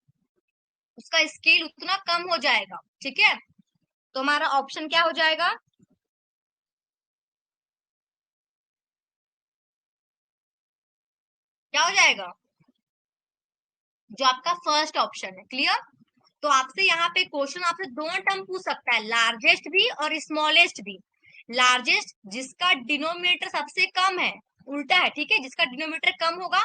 उसका स्केल उतना कम हो जाएगा। ठीक है, तो हमारा ऑप्शन क्या हो जाएगा, क्या हो जाएगा, जो आपका फर्स्ट ऑप्शन है। क्लियर? तो आपसे यहाँ पे क्वेश्चन आपसे दोनों टर्म पूछ सकता है, लार्जेस्ट भी और स्मॉलेस्ट भी। लार्जेस्ट जिसका डिनोमिनेटर सबसे कम है, उल्टा है, ठीक है, जिसका डिनोमिनेटर कम होगा,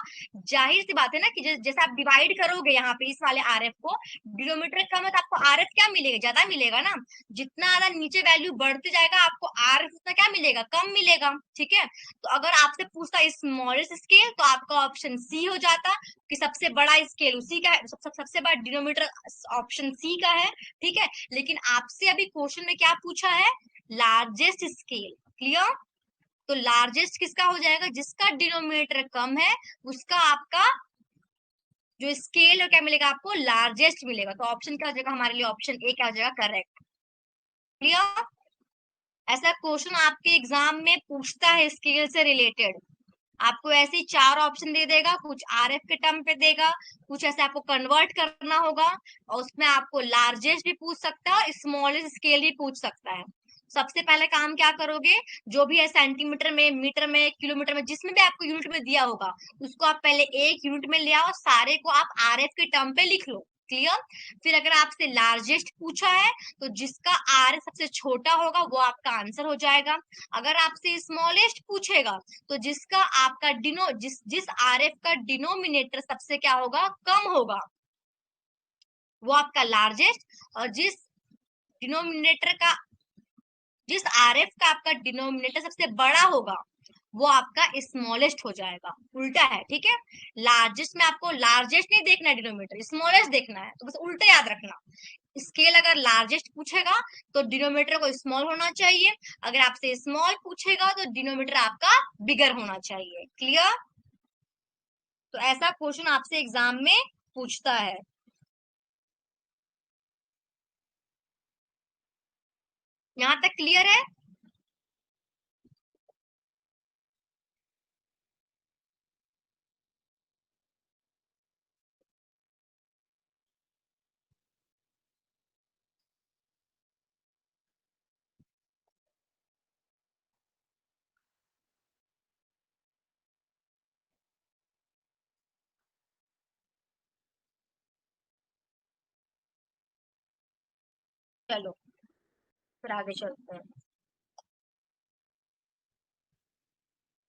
जाहिर सी बात है ना कि जैसे आप डिवाइड करोगे यहाँ पे इस वाले आरएफ को, डिनोमिनेटर कम है तो आपको आरएफ क्या मिलेगा, ज्यादा मिलेगा ना। जितना ज्यादा नीचे वैल्यू बढ़ते जाएगा, आपको आरएफ उतना क्या मिलेगा, कम मिलेगा। ठीक है, तो अगर आपसे पूछता स्मॉलेस्ट स्केल, तो आपका ऑप्शन सी हो जाता कि सबसे बड़ा स्केल उसी का है, सबसे बड़ा डिनोमीटर ऑप्शन सी का है। ठीक है, लेकिन आपसे अभी क्वेश्चन में क्या पूछा है, लार्जेस्ट स्केल। क्लियर? तो लार्जेस्ट किसका हो जाएगा, जिसका डिनोमिनेटर कम है, उसका आपका जो स्केल है क्या मिलेगा, आपको लार्जेस्ट मिलेगा। तो ऑप्शन क्या हो जाएगा हमारे लिए, ऑप्शन ए क्या हो जाएगा, करेक्ट। क्लियर? ऐसा क्वेश्चन आपके एग्जाम में पूछता है स्केल से रिलेटेड, आपको ऐसे ही चार ऑप्शन दे देगा, कुछ आरएफ के टर्म पे देगा, कुछ ऐसे आपको कन्वर्ट करना होगा, और उसमें आपको लार्जेस्ट भी पूछ सकता है, स्मॉलेस्ट स्केल भी पूछ सकता है। सबसे पहले काम क्या करोगे, जो भी है सेंटीमीटर में, मीटर में, किलोमीटर में, जिसमें भी आपको यूनिट में दिया होगा, उसको आप पहले एक यूनिट में ले आओ, सारे को आप आरएफ के टर्म पे लिख लो। क्लियर? फिर अगर आपसे लार्जेस्ट पूछा है, तो जिसका आर सबसे छोटा होगा वो आपका आंसर हो जाएगा। अगर आपसे स्मॉलेस्ट पूछेगा, तो जिसका आपका जिस आरएफ का डिनोमिनेटर सबसे क्या होगा, कम होगा, वो आपका लार्जेस्ट, और डिनोमिनेटर का जिस आरएफ का आपका डिनोमिनेटर सबसे बड़ा होगा, वो आपका स्मॉलेस्ट हो जाएगा। उल्टा है, ठीक है, लार्जेस्ट में आपको लार्जेस्ट नहीं देखना है, डिनोमिनेटर स्मॉलेस्ट देखना है, तो बस उल्टा याद रखना। स्केल अगर लार्जेस्ट पूछेगा, तो डिनोमीटर को स्मॉल होना चाहिए, अगर आपसे स्मॉल पूछेगा, तो डिनोमीटर आपका बिगर होना चाहिए। क्लियर? तो ऐसा क्वेश्चन आपसे एग्जाम में पूछता है। यहाँ तक क्लियर है? चलो फिर आगे चलते हैं।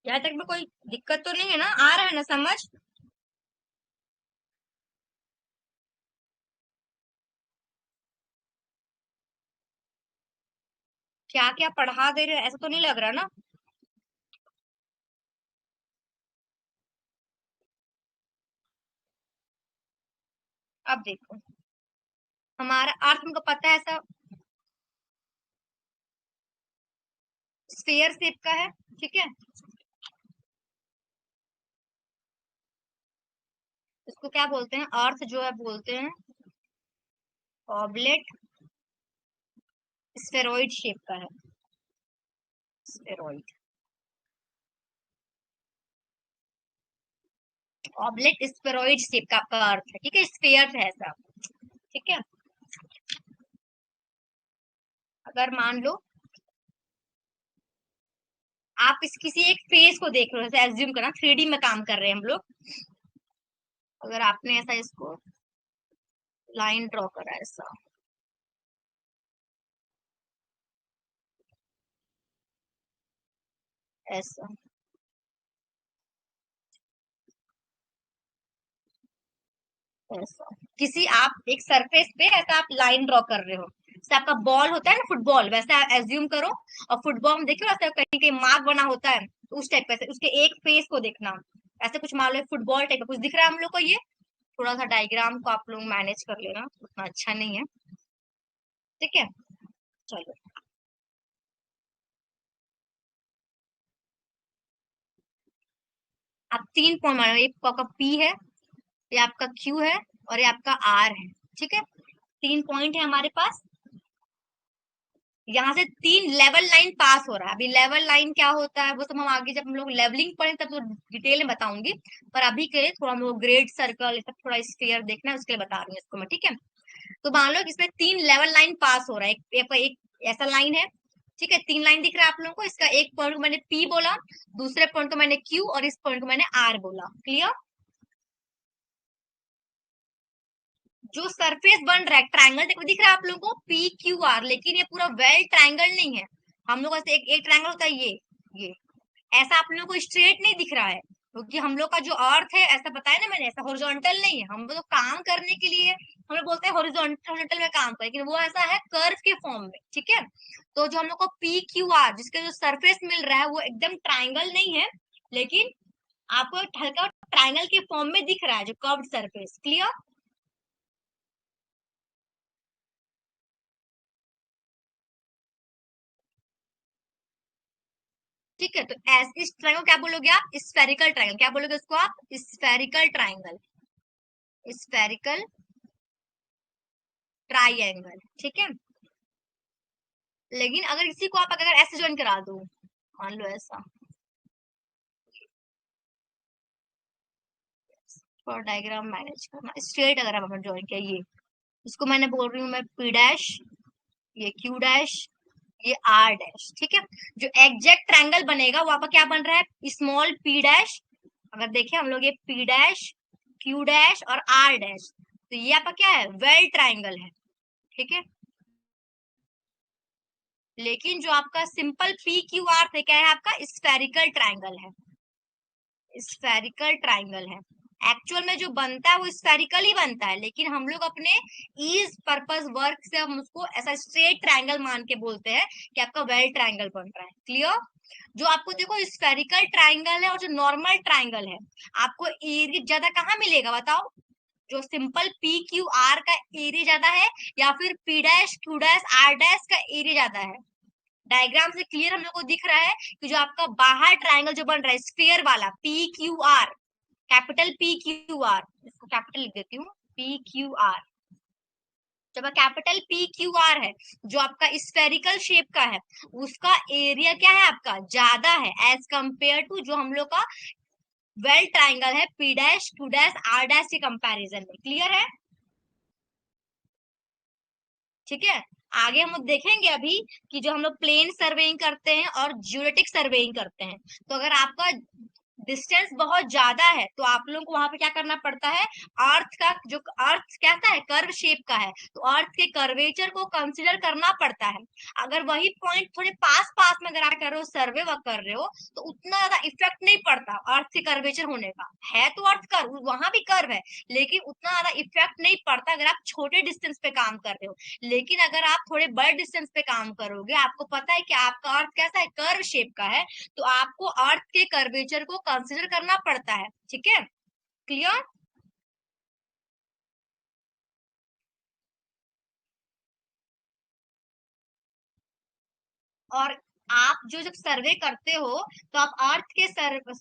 यहाँ तक में कोई दिक्कत तो नहीं है ना, आ रहा है ना समझ? क्या क्या पढ़ा दे रहे हो, ऐसा तो नहीं लग रहा ना? अब देखो, हमारा अर्थ हमको पता है ऐसा स्फीयर शेप का है। ठीक है, इसको क्या बोलते हैं, अर्थ जो है बोलते हैं ऑबलेट स्फेरॉइड शेप का है, स्फेरॉइड, ऑबलेट स्फेरॉइड शेप का आपका अर्थ है। ठीक है, स्फेयर है ऐसा। ठीक है, अगर मान लो आप इस किसी एक फेस को देख रहे हो, जैसे एज्यूम करना 3D में काम कर रहे हैं हम लोग, अगर आपने ऐसा इसको लाइन ड्रॉ करा है, ऐसा ऐसा ऐसा, किसी आप एक सरफेस पे ऐसा आप लाइन ड्रॉ कर रहे हो, जैसे आपका बॉल होता है ना, फुटबॉल, वैसा एज्यूम करो। और फुटबॉल में देखियो ऐसा कहीं कहीं मार्क बना होता है, तो उस टाइप का, ऐसे उसके एक फेस को देखना, ऐसे कुछ मान लो फुटबॉल टाइप का कुछ दिख रहा है हम लोग को ये। थोड़ा सा डायग्राम को आप लोग मैनेज कर लेना, उतना अच्छा नहीं है। ठीक है, चलो। आप 3 पॉइंट मानो, एक आपका P है, ये आपका Q है और ये आपका R है। ठीक है, 3 पॉइंट है हमारे पास। यहाँ से 3 लेवल लाइन पास हो रहा है। अभी लेवल लाइन क्या होता है वो सब हम आगे जब हम लोग लेवलिंग पढ़ें तब तो डिटेल में बताऊंगी, पर अभी के लिए थोड़ा हम लोग ग्रेड सर्कल ये सब थोड़ा स्फीयर देखना है, उसके लिए बता रही हूँ इसको मैं। ठीक है, तो मान लो कि इसमें 3 लेवल लाइन पास हो रहा है। एक ऐसा लाइन है, ठीक है, 3 लाइन दिख रहा है आप लोगों को। इसका एक पॉइंट को मैंने P बोला, दूसरे पॉइंट को मैंने Q और इस पॉइंट को मैंने R बोला। क्लियर? जो सरफेस बन रहा है ट्रायंगल दिख रहा है आप लोगों को PQR, लेकिन ये पूरा वेल ट्रायंगल नहीं है। हम लोग ऐसे एक ट्रायंगल होता है ये ऐसा आप लोगों को स्ट्रेट नहीं दिख रहा है, क्योंकि हम लोग का जो अर्थ है ऐसा बताया ना मैंने, ऐसा हॉरिजॉन्टल नहीं है। हम लोग काम करने के लिए हम लोग बोलते हैं हॉरिजॉन्टल में काम करें, लेकिन वो ऐसा है कर्व के फॉर्म में। ठीक है, तो जो हम लोग को PQR जिसके जो सरफेस मिल रहा है वो एकदम ट्रायंगल नहीं है, लेकिन आपको हल्का ट्रायंगल के फॉर्म में दिख रहा है, जो कर्व्ड सरफेस। क्लियर? ठीक है, तो इस ट्रायंगल क्या बोलोगे आप? Spherical triangle. क्या बोलोगे उसको आप? Spherical triangle. Spherical triangle. ठीक है, लेकिन अगर इसी को आप अगर ऐसे ज्वाइन करा दो, मान लो ऐसा, और डायग्राम मैनेज करना स्ट्रेट अगर आप ज्वाइन किया, ये इसको मैंने बोल रही हूँ मैं P डैश, ये Q डैश, ये R डैश। ठीक है, जो एग्जैक्ट ट्रायंगल बनेगा वो आपका क्या बन रहा है? Small P dash. अगर देखें हम लोग ये P डैश, Q डैश और R डैश, तो ये आपका क्या है? वेल ट्रायंगल है। ठीक है, लेकिन जो आपका सिंपल PQR थे क्या है? आपका स्फेरिकल ट्रायंगल है। स्फेरिकल ट्रायंगल है। एक्चुअल में जो बनता है वो स्फेरिकल ही बनता है, लेकिन हम लोग अपने ईज पर्पस वर्क से हम उसको ऐसा स्ट्रेट ट्रायंगल मान के बोलते हैं कि आपका वेल ट्रायंगल बन रहा है। क्लियर? जो आपको देखो स्फेरिकल ट्रायंगल है और जो नॉर्मल ट्रायंगल है, आपको एरिया ज्यादा कहाँ मिलेगा बताओ? जो सिंपल पी क्यू आर का एरिया ज्यादा है, या फिर P dash Q dash R dash का एरिया ज्यादा है? डायग्राम से क्लियर हम लोग को दिख रहा है कि जो आपका बाहर ट्रायंगल जो बन रहा है स्फीयर वाला PQR, कैपिटल PQR, इसको कैपिटल लिख देती हूँ, PQR, जब कैपिटल PQR है, जो आपका स्फेरिकल शेप का है, उसका एरिया क्या है? आपका ज्यादा है एज कंपेयर टू जो हम लोग का वेल ट्रायंगल है P dash Q dash R dash के कंपैरिजन में। क्लियर है? ठीक है, आगे हम लोग देखेंगे अभी कि जो हम लोग प्लेन सर्वेइंग करते हैं और ज्योमेट्रिक सर्वेइंग करते हैं, तो अगर आपका डिस्टेंस बहुत ज्यादा है तो आप लोगों को वहां पे क्या करना पड़ता है? अर्थ का जो अर्थ कैसा है? कर्व शेप का है, तो अर्थ के कर्वेचर को कंसिडर करना पड़ता है। अगर वही पॉइंट थोड़े पास पास में अगर आप कर रहे हो, सर्वे वर्क कर रहे हो, तो उतना ज्यादा इफेक्ट नहीं पड़ता अर्थ के कर्वेचर होने का। है तो अर्थ कर्व, वहां भी कर्व है, लेकिन उतना ज्यादा इफेक्ट नहीं पड़ता अगर आप छोटे डिस्टेंस पे काम कर रहे हो। लेकिन अगर आप थोड़े बड़े डिस्टेंस पे काम करोगे, आपको पता है कि आपका अर्थ कैसा है? कर्व शेप का है, तो आपको अर्थ के कर्वेचर को कंसिडर करना पड़ता है। ठीक है, क्लियर? और आप जो जब सर्वे करते हो, तो आप अर्थ के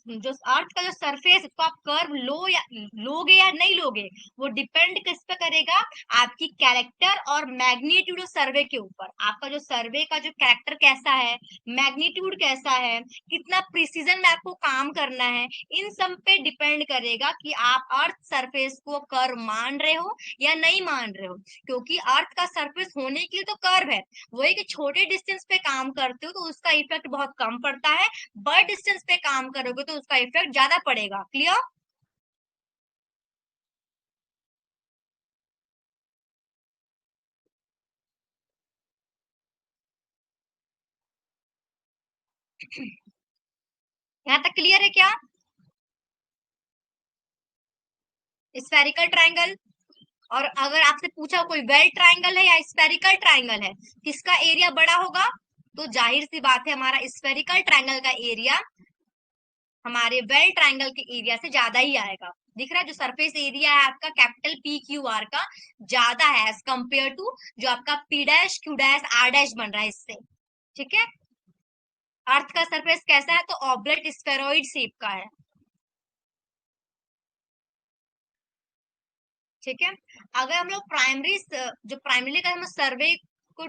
जो अर्थ का जो सरफेस है, तो आप कर्व लोगे या नहीं लोगे, वो डिपेंड किस पे करेगा? आपकी कैरेक्टर और मैग्नीट्यूड ऑफ सर्वे के ऊपर। आपका जो सर्वे का जो कैरेक्टर कैसा है, मैग्नीट्यूड कैसा है, कितना प्रिसीजन में आपको काम करना है, इन सब पे डिपेंड करेगा कि आप अर्थ सरफेस को कर्व मान रहे हो या नहीं मान रहे हो। क्योंकि अर्थ का सरफेस होने के लिए तो कर्व है, वही कि छोटे डिस्टेंस पे काम करते हो तो उसका इफेक्ट बहुत कम पड़ता है, बड़े डिस्टेंस पे काम करोगे तो उसका इफेक्ट ज्यादा पड़ेगा। क्लियर? यहाँ तक क्लियर है क्या? स्फेरिकल ट्रायंगल, और अगर आपसे पूछा कोई वेल ट्रायंगल है या स्फेरिकल ट्रायंगल है, किसका एरिया बड़ा होगा? तो जाहिर सी बात है हमारा स्फेरिकल ट्रायंगल का एरिया हमारे वेल ट्रायंगल के एरिया से ज्यादा ही आएगा। दिख रहा है जो सरफेस एरिया है आपका कैपिटल PQR का ज्यादा है एज कंपेयर टू जो आपका P dash Q dash R dash बन रहा है इससे। ठीक है, अर्थ का सरफेस कैसा है? तो ऑब्लेट स्फेरॉइड शेप का है। ठीक है। अगर हम लोग प्राइमरी जो प्राइमरी का हम सर्वे को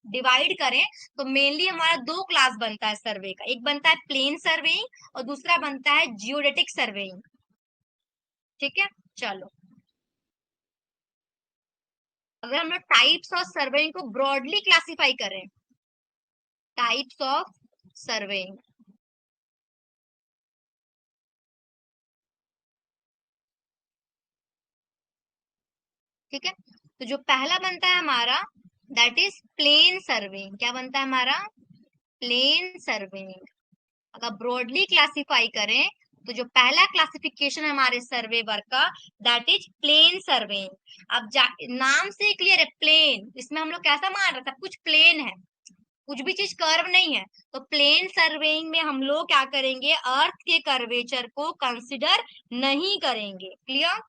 डिवाइड करें तो मेनली हमारा दो क्लास बनता है सर्वे का, एक बनता है प्लेन सर्वेइंग और दूसरा बनता है जियोडेटिक सर्वेइंग। ठीक है, चलो अगर हम लोग टाइप्स ऑफ सर्वेइंग को ब्रॉडली क्लासिफाई करें, टाइप्स ऑफ सर्वेइंग, ठीक है, तो जो पहला बनता है हमारा दैट इज प्लेन सर्वेइंग। क्या बनता है हमारा? Plane surveying. अगर ब्रॉडली क्लासिफाई करें तो जो पहला क्लासिफिकेशन है हमारे सर्वे वर्क का दैट इज प्लेन सर्वेइंग। अब नाम से क्लियर है, प्लेन, इसमें हम लोग कैसा मान रहे, सब कुछ प्लेन है, कुछ भी चीज कर्व नहीं है। तो प्लेन सर्वेइंग में हम लोग क्या करेंगे, अर्थ के कर्वेचर को कंसिडर नहीं करेंगे। क्लियर?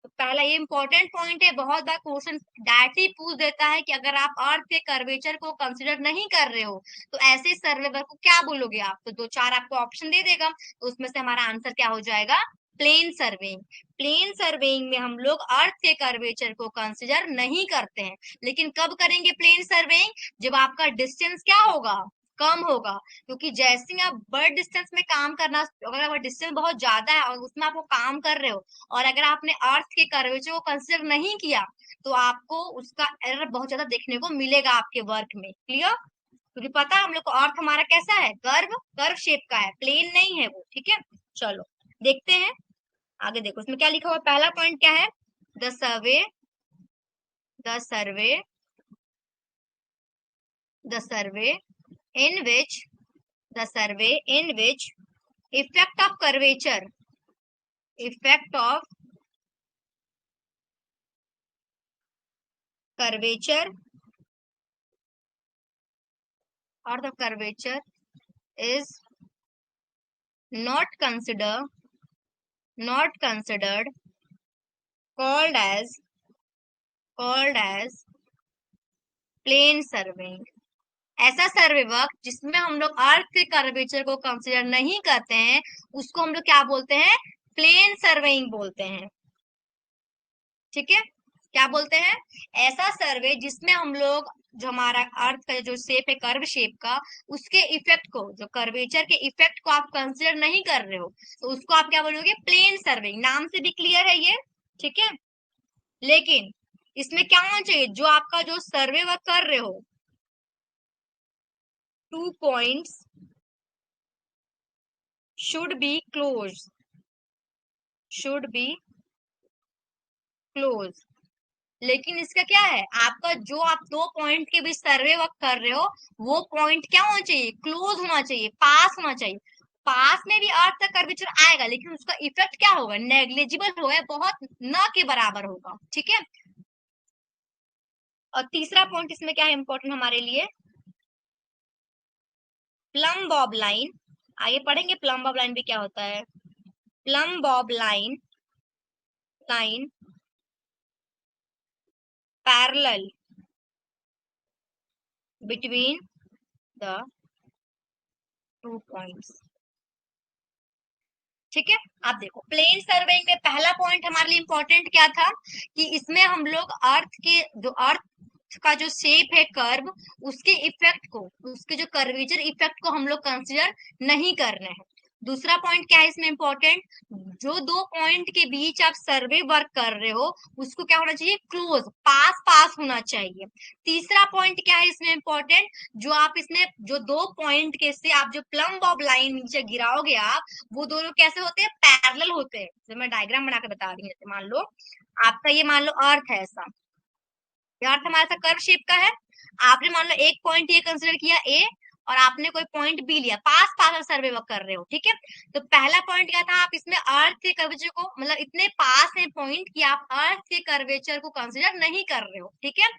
तो पहला ये इंपॉर्टेंट पॉइंट है, बहुत बार क्वेश्चन डायरेक्टली पूछ देता है कि अगर आप अर्थ के कर्वेचर को कंसिडर नहीं कर रहे हो तो ऐसे सर्वेवर को क्या बोलोगे आप? तो दो चार आपको ऑप्शन दे देगा, तो उसमें से हमारा आंसर क्या हो जाएगा? Plane surveying. प्लेन सर्वेइंग में हम लोग अर्थ के कर्वेचर को कंसिडर नहीं करते हैं। लेकिन कब करेंगे प्लेन सर्वेइंग? जब आपका डिस्टेंस क्या होगा, कम होगा। क्योंकि जैसे ही आप बर्ड डिस्टेंस में काम करना, अगर आपका डिस्टेंस बहुत ज्यादा है और उसमें आपको काम कर रहे हो और अगर आपने अर्थ के कर्वेचर को कंसिडर नहीं किया तो आपको उसका एरर बहुत ज्यादा देखने को मिलेगा आपके वर्क में। क्लियर? क्योंकि पता है हम लोग को अर्थ हमारा कैसा है, कर्व, कर्व शेप का है, प्लेन नहीं है वो। ठीक है, चलो देखते हैं आगे। देखो इसमें क्या लिखा हुआ, पहला पॉइंट क्या है? The survey, the survey, the survey in which, the survey in which effect of curvature, effect of curvature or the curvature is not considered, not considered, called as, called as plane surveying। ऐसा सर्वे work जिसमें हम लोग अर्थ के curvature को consider नहीं करते हैं उसको हम लोग क्या बोलते हैं? प्लेन सर्वेइंग बोलते हैं। ठीक है, क्या बोलते हैं? ऐसा सर्वे जिसमें हम लोग जो हमारा अर्थ का जो शेप है, कर्व शेप का, उसके इफेक्ट को, जो कर्वेचर के इफेक्ट को आप कंसिडर नहीं कर रहे हो तो उसको आप क्या बोलोगे? Plane surveying. नाम से भी क्लियर है ये। ठीक है, लेकिन इसमें क्या होना चाहिए, जो आपका जो सर्वे वर्क कर रहे हो, 2 points should be close, should be close। लेकिन इसका क्या है, आपका जो आप 2 पॉइंट के बीच सर्वे वर्क कर रहे हो वो पॉइंट क्या होना चाहिए? क्लोज होना चाहिए, पास होना चाहिए। पास में भी अर्थ का कर्वेचर आएगा लेकिन उसका इफेक्ट क्या होगा? नेग्लिजिबल होगा, बहुत न के बराबर होगा। ठीक है, और तीसरा पॉइंट इसमें क्या है इंपॉर्टेंट हमारे लिए? Plum Bob line. आगे पढ़ेंगे प्लम बॉब लाइन भी क्या होता है। Plum Bob line, line parallel between the 2 points. ठीक है, आप देखो प्लेन सर्वेइंग में पहला पॉइंट हमारे लिए इंपॉर्टेंट क्या था कि इसमें हम लोग अर्थ के, जो अर्थ का जो शेप है, कर्व, उसके इफेक्ट को, उसके जो कर्वेचर इफेक्ट को हम लोग कंसिडर नहीं कर रहे हैं। दूसरा पॉइंट क्या है इसमें इंपॉर्टेंट, जो 2 पॉइंट के बीच आप सर्वे वर्क कर रहे हो उसको क्या होना चाहिए? क्लोज, पास पास होना चाहिए। तीसरा पॉइंट क्या है इसमें इंपॉर्टेंट, जो आप इसमें जो 2 पॉइंट के से आप जो प्लम बॉब लाइन नीचे गिराओगे आप, वो दोनों कैसे होते हैं? पैरेलल होते हैं। जैसे मैं डायग्राम बना के बता रही हूँ, मान लो आपका ये, मान लो अर्थ है ऐसा, ये अर्थ हमारा सा कर्व शेप का है। आपने मान लो एक पॉइंट ये कंसिडर किया ए और आपने कोई पॉइंट बी लिया, पास पास सर्वे वर्क कर रहे हो। ठीक है, तो पहला पॉइंट क्या था, आप इसमें अर्थ के कर्वेचर को, मतलब इतने पास है पॉइंट कि आप अर्थ के कर्वेचर को कंसिडर नहीं कर रहे हो। ठीक है,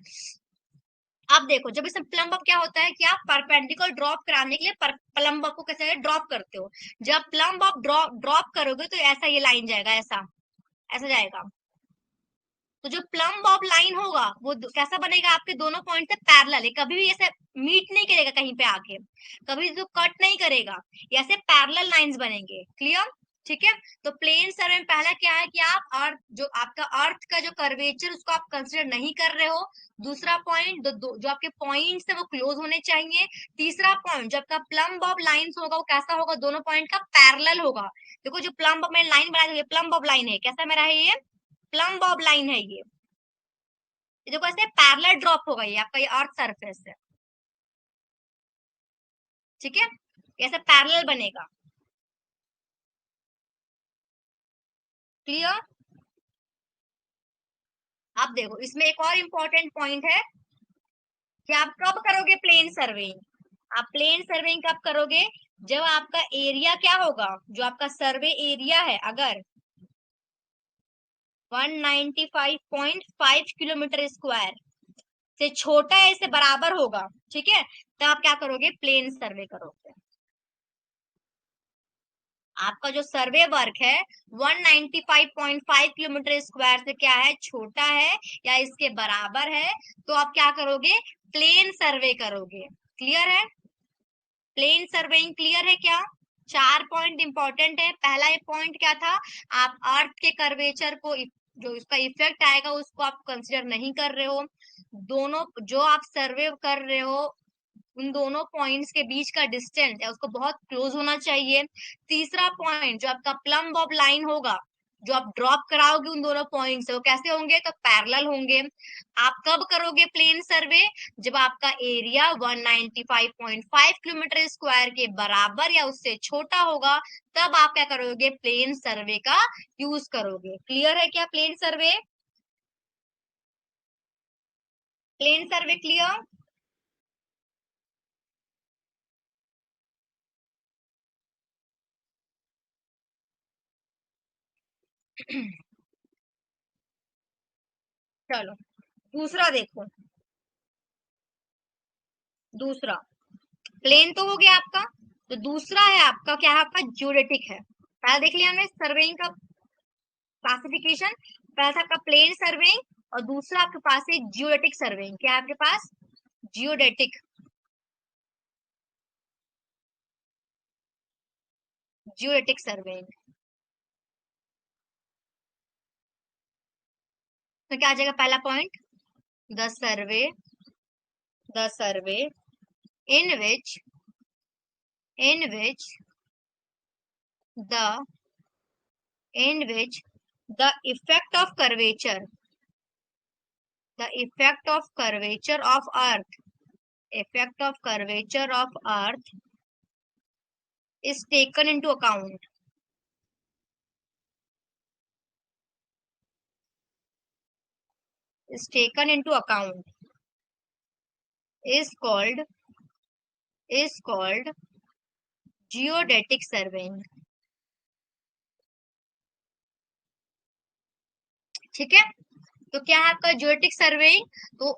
अब देखो जब इसमें प्लम्ब अप क्या होता है कि आप परपेंडिकुलर ड्रॉप कराने के लिए प्लम्ब अप को कैसे ड्रॉप करते हो। जब प्लम्ब अप ड्रॉप करोगे तो ऐसा ये लाइन जाएगा, ऐसा ऐसा जाएगा। तो जो प्लम बॉब लाइन होगा वो कैसा बनेगा? आपके दोनों पॉइंट से पैरेलल है, कभी भी ऐसे मीट नहीं करेगा कहीं पे आके, कभी तो कट नहीं करेगा, ऐसे पैरेलल लाइंस बनेंगे। क्लियर? ठीक है। तो प्लेन सर्वे में पहला क्या है कि आप अर्थ, जो आपका अर्थ का जो कर्वेचर उसको आप कंसिडर नहीं कर रहे हो। दूसरा पॉइंट, जो आपके पॉइंट्स है वो क्लोज होने चाहिए। तीसरा पॉइंट, जो आपका प्लम्ब ऑफ लाइंस होगा वो कैसा होगा, दोनों पॉइंट का पैरेलल होगा। देखो जो प्लम्ब ऑफ, मैंने लाइन बनाई है, प्लम्ब ऑफ लाइन है, कैसा मेरा है ये, प्लम्ब ऑफ लाइन है ये देखो ऐसे पैरेलल ड्रॉप होगा, ये आपका ये अर्थ सरफेस है, ठीक है, ऐसे पैरेलल बनेगा। क्लियर। अब देखो इसमें एक और इम्पोर्टेंट पॉइंट है कि आप कब करोगे प्लेन सर्वेइंग। आप प्लेन सर्वेइंग कब करोगे, जब आपका एरिया क्या होगा, जो आपका सर्वे एरिया है अगर 195.5 किलोमीटर स्क्वायर से छोटा है, इससे बराबर होगा, ठीक है, तो आप क्या करोगे, प्लेन सर्वे करोगे। आपका जो सर्वे वर्क है 195.5 किलोमीटर स्क्वायर से क्या है, छोटा है या इसके बराबर है, तो आप क्या करोगे, प्लेन सर्वे करोगे। क्लियर है, प्लेन सर्वेइंग क्लियर है क्या। 4 पॉइंट इंपॉर्टेंट है। पहला पॉइंट क्या था, आप अर्थ के कर्वेचर को, जो इसका इफेक्ट आएगा उसको आप कंसिडर नहीं कर रहे हो। दोनों जो आप सर्वे कर रहे हो उन दोनों पॉइंट्स के बीच का डिस्टेंस है उसको बहुत क्लोज होना चाहिए। तीसरा पॉइंट, जो आपका प्लम्ब ऑफ लाइन होगा, जो आप ड्रॉप कराओगे उन दोनों पॉइंट से, वो कैसे होंगे, तो पैरेलल होंगे। आप कब करोगे प्लेन सर्वे, जब आपका एरिया 195.5 किलोमीटर स्क्वायर के बराबर या उससे छोटा होगा, तब आप क्या करोगे, प्लेन सर्वे का यूज करोगे। क्लियर है क्या, प्लेन सर्वे, प्लेन सर्वे क्लियर। चलो दूसरा देखो, दूसरा प्लेन तो हो गया आपका, तो दूसरा है आपका क्या है, आपका जियोडेटिक है। पहले देख लिया हमने सर्वेइंग का क्लासिफिकेशन, पहला था आपका प्लेन सर्वेइंग और दूसरा आपके पास है जियोडेटिक सर्वेइंग। क्या है आपके पास, जियोडेटिक, जियोडेटिक सर्वेइंग। तो क्या आ जाएगा पहला point, the survey, the survey in which, in which the, in which the effect of curvature, the effect of curvature of earth, effect of curvature of earth is taken into account, is taken into account, is called, is called geodetic surveying। ठीक है, तो क्या है आपका geodetic surveying, तो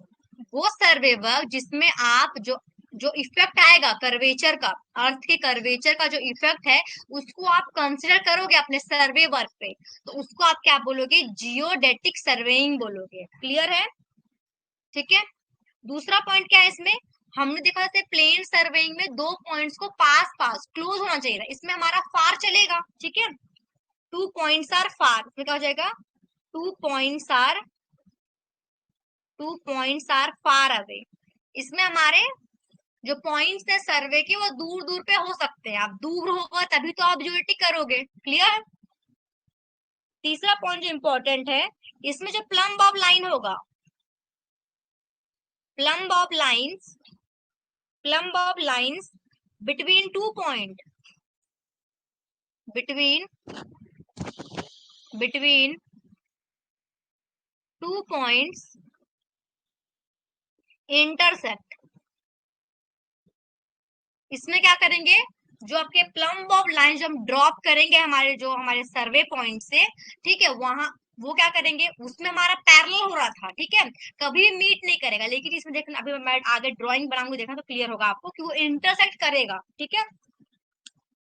वो सर्वे work जिसमें आप जो, जो इफेक्ट आएगा कर्वेचर का, अर्थ के कर्वेचर का जो इफेक्ट है उसको आप कंसिडर करोगे अपने सर्वे वर्क पे, तो उसको आप क्या बोलोगे, जियोडेटिक सर्वेइंग बोलोगे। क्लियर है, ठीक है। दूसरा पॉइंट क्या है इसमें, हमने देखा था प्लेन सर्वेइंग में दो पॉइंट्स को पास पास क्लोज होना चाहिए था, इसमें हमारा फार चलेगा, ठीक है, 2 पॉइंट्स आर फार, इसमें क्या हो जाएगा, 2 points are, 2 points are far away. इसमें हमारे जो पॉइंट्स है सर्वे के वो दूर दूर पे हो सकते हैं, आप दूर होगा तभी तो आप ज्योमेट्री करोगे। क्लियर। तीसरा पॉइंट जो इंपॉर्टेंट है, इसमें जो प्लम्ब ऑफ लाइन होगा, plumb of lines, plumb of lines between 2 point, between, between 2 points intersect. इसमें क्या करेंगे, जो आपके प्लम्ब ऑफ लाइन जो हम ड्रॉप करेंगे हमारे, जो हमारे सर्वे पॉइंट से, ठीक है, वहां वो क्या करेंगे, उसमें हमारा पैरेलल हो रहा था, ठीक है, कभी मीट नहीं करेगा, लेकिन इसमें देखना, अभी मैं आगे ड्राइंग बनाऊंगी, देखना तो क्लियर होगा आपको कि वो इंटरसेक्ट करेगा, ठीक है।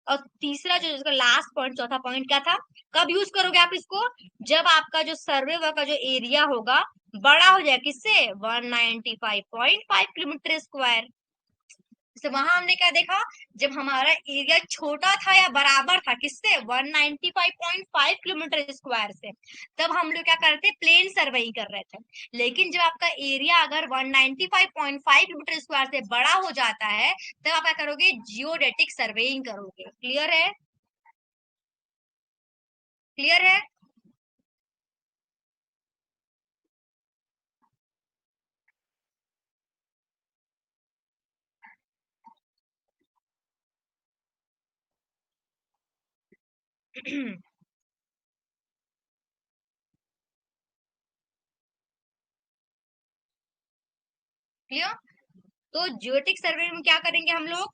और तीसरा जो इसका लास्ट पॉइंट, चौथा पॉइंट क्या था, कब यूज करोगे आप इसको, जब आपका जो सर्वे का जो एरिया होगा बड़ा हो जाए, किससे, 195.5 किलोमीटर स्क्वायर, तो वहां हमने क्या देखा, जब हमारा एरिया छोटा था या बराबर था किससे, 195.5 किलोमीटर स्क्वायर से, तब हम लोग क्या करते, प्लेन सर्वेइंग कर रहे थे। लेकिन जब आपका एरिया अगर 195.5 किलोमीटर स्क्वायर से बड़ा हो जाता है, तब आप क्या करोगे, जियोडेटिक सर्वेइंग करोगे। क्लियर है? क्लियर है? क्लियर? तो जियोटिक सर्वे में क्या करेंगे हम लोग,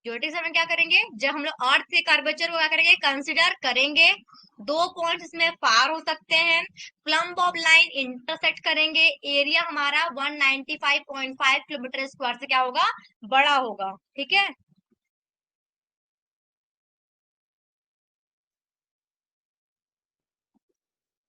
जियोटिक सर्वे में क्या करेंगे, जब हम लोग अर्थ के कर्वेचर को क्या करेंगे, कंसिडर करेंगे। दो पॉइंट इसमें पार हो सकते हैं, प्लम्ब ऑफ लाइन इंटरसेक्ट करेंगे, एरिया हमारा 195.5 किलोमीटर स्क्वायर से क्या होगा, बड़ा होगा। ठीक है?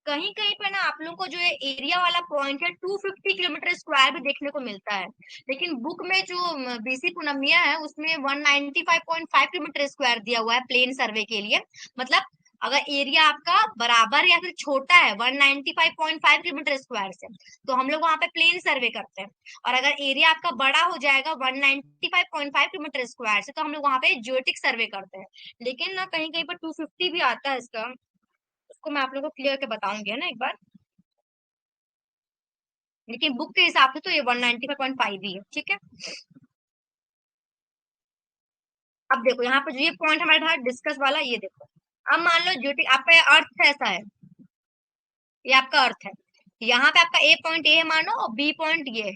कहीं कहीं पे ना आप लोगों को जो है एरिया वाला पॉइंट है 250 किलोमीटर स्क्वायर भी देखने को मिलता है, लेकिन बुक में जो बीसी पूनमिया है उसमें 195.5 किलोमीटर स्क्वायर दिया हुआ है प्लेन सर्वे के लिए। मतलब अगर एरिया आपका बराबर या फिर छोटा है 195.5 किलोमीटर स्क्वायर से, तो हम लोग वहां पे प्लेन सर्वे करते हैं। और अगर एरिया आपका बड़ा हो जाएगा 195.5 किलोमीटर स्क्वायर से, तो हम लोग वहां पे जियोटिक सर्वे करते हैं। लेकिन ना कहीं कहीं पर 250 भी आता है इसका, उसको मैं आप लोगों को क्लियर करके बताऊंगी, है ना, एक बार। लेकिन बुक के हिसाब से तो ये 195.5 ही है। ठीक है? अब देखो यहाँ पे जो ये पॉइंट हमारे था डिस्कस वाला, ये देखो, अब मान लो ज्योति आपका अर्थ ऐसा है, ये आपका अर्थ है, यहाँ पे आपका ए पॉइंट ए मानो और बी पॉइंट ये है।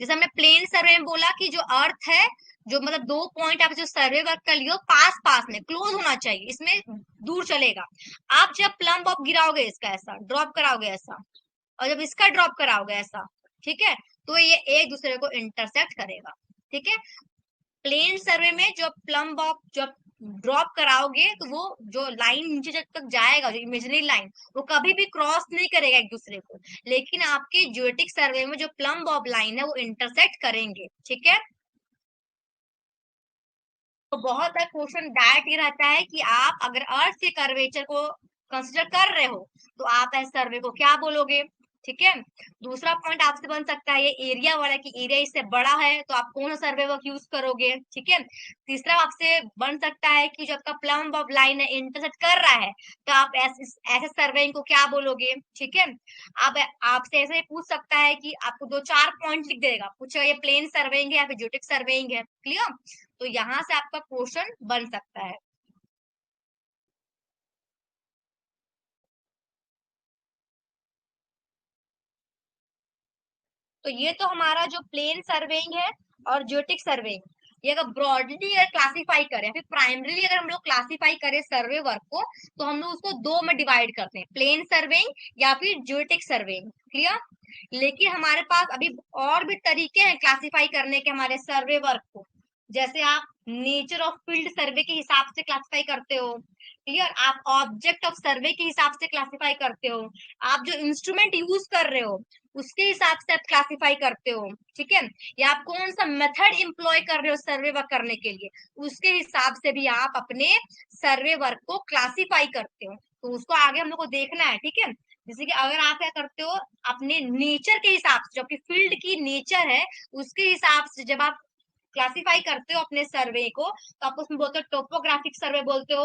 जैसे हमने प्लेन सर्वे में बोला कि जो अर्थ है, जो मतलब दो पॉइंट आप जो सर्वे वर्क कर लियो पास पास में क्लोज होना चाहिए, इसमें दूर चलेगा। आप जब प्लम्ब ऑफ गिराओगे इसका ऐसा ड्रॉप कराओगे ऐसा, और जब इसका ड्रॉप कराओगे ऐसा, ठीक है, तो ये एक दूसरे को इंटरसेक्ट करेगा। ठीक है? प्लेन सर्वे में जो प्लम बॉक्स जब ड्रॉप कराओगे, तो वो जो लाइन नीचे जब तक जाएगा, जो इमेजिनरी लाइन, वो कभी भी क्रॉस नहीं करेगा एक दूसरे को। लेकिन आपके ज्योटिक सर्वे में जो प्लम बॉब लाइन है वो इंटरसेक्ट करेंगे। ठीक है? तो बहुत बार क्वेश्चन डायरेक्ट ये रहता है कि आप अगर अर्थ के कर्वेचर को कंसिडर कर रहे हो, तो आप इस सर्वे को क्या बोलोगे। ठीक है? दूसरा पॉइंट आपसे बन सकता है ये एरिया वाला, कि एरिया इससे बड़ा है तो आप कौन सा सर्वे वर्क यूज करोगे। ठीक है? तीसरा आपसे बन सकता है कि जो आपका प्लम्ब ऑफ लाइन है इंटरसेक्ट कर रहा है, तो आप ऐसे सर्वेइंग को क्या बोलोगे। ठीक है? अब आपसे ऐसे ही पूछ सकता है कि आपको दो चार पॉइंट लिख देगा, पूछेगा ये प्लेन सर्वेइंग है या फिर ज्योटिक सर्वेइंग है। क्लियर? तो यहाँ से आपका क्वेश्चन बन सकता है। तो ये तो हमारा जो प्लेन सर्वेइंग है और ज्योटिक सर्वेइंग, ये अगर ब्रॉडली अगर क्लासिफाई करें, फिर प्राइमरीली अगर हम लोग क्लासिफाई करें सर्वे वर्क को, तो हम लोग उसको दो में डिवाइड करते हैं, प्लेन सर्वेइंग या फिर ज्योटिक सर्वेइंग। क्लियर? लेकिन हमारे पास अभी और भी तरीके हैं क्लासिफाई करने के हमारे सर्वे वर्क को। जैसे आप नेचर ऑफ फील्ड सर्वे के हिसाब से क्लासिफाई करते हो। क्लियर? आप ऑब्जेक्ट ऑफ सर्वे के हिसाब से क्लासिफाई करते हो। आप जो इंस्ट्रूमेंट यूज कर रहे हो उसके हिसाब से आप क्लासिफाई करते हो। ठीक है? या आप कौन सा मेथड इंप्लॉय कर रहे हो सर्वे वर्क करने के लिए, उसके हिसाब से भी आप अपने सर्वे वर्क को क्लासिफाई करते हो। तो उसको आगे हम लोग को देखना है। ठीक है? जैसे कि अगर आप क्या करते हो, अपने नेचर के हिसाब से, जो आपकी फील्ड की नेचर है उसके हिसाब से जब आप क्लासिफाई करते हो अपने सर्वे को, तो आप उसमें बोलते हो टोपोग्राफिक सर्वे बोलते हो।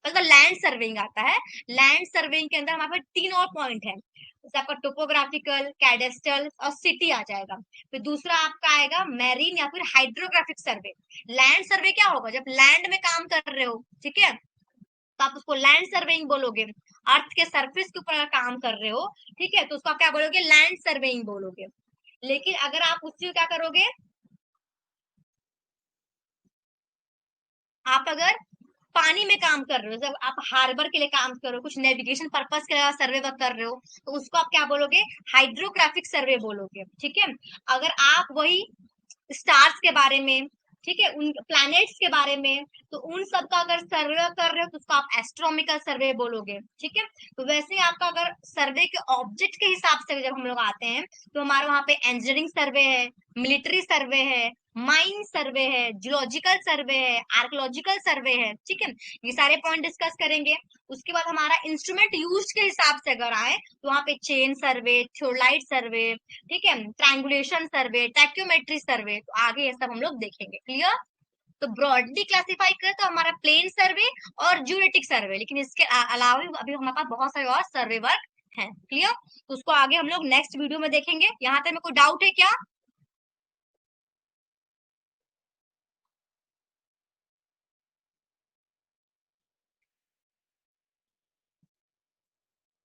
मतलब लैंड सर्वेइंग आता है। लैंड सर्वेइंग के अंदर हमारे पास तीन और पॉइंट है, जैसे आपका टोपोग्राफिकल, कैडेस्ट्रल और सिटी आ जाएगा। फिर दूसरा आपका आएगा मैरीन या फिर हाइड्रोग्राफिक सर्वे। लैंड सर्वे क्या होगा, जब लैंड में काम कर रहे हो, ठीक है, तो आप उसको लैंड सर्वेइंग बोलोगे। अर्थ के सरफेस के ऊपर अगर काम कर रहे हो, ठीक है, तो उसको आप क्या बोलोगे, लैंड सर्वेइंग बोलोगे। लेकिन अगर आप उससे क्या करोगे, आप अगर पानी में काम कर रहे हो, जब आप हार्बर के लिए काम कर रहे हो, कुछ नेविगेशन पर्पस के लिए सर्वे वर्क कर रहे हो, तो उसको आप क्या बोलोगे, हाइड्रोग्राफिक सर्वे बोलोगे। ठीक है? अगर आप वही स्टार्स के बारे में, ठीक है, उन प्लैनेट्स के बारे में, तो उन सब का अगर सर्वे कर रहे हो तो उसको आप एस्ट्रोनॉमिकल सर्वे बोलोगे। ठीक है, तो वैसे ही आपका अगर सर्वे के ऑब्जेक्ट के हिसाब से जब हम लोग आते हैं तो हमारे वहां पे इंजीनियरिंग सर्वे है, मिलिट्री सर्वे है, माइन सर्वे है, जियोलॉजिकल सर्वे है, आर्कोलॉजिकल सर्वे है। ठीक है, ये सारे पॉइंट डिस्कस करेंगे। उसके बाद हमारा इंस्ट्रूमेंट यूज के हिसाब से अगर आए तो वहां पे चेन सर्वे, थियोलाइट सर्वे, ठीक है, ट्रायंगुलेशन सर्वे, टैक्योमेट्री सर्वे, तो आगे ये सब हम लोग देखेंगे। क्लियर? तो ब्रॉडली क्लासिफाई करें तो हमारा प्लेन सर्वे और ज्योमेट्रिक सर्वे, लेकिन इसके अलावा भी अभी हमारे पास बहुत सारे और सर्वे वर्क है। क्लियर? तो उसको आगे हम लोग नेक्स्ट वीडियो में देखेंगे। यहाँ तक में कोई डाउट है क्या?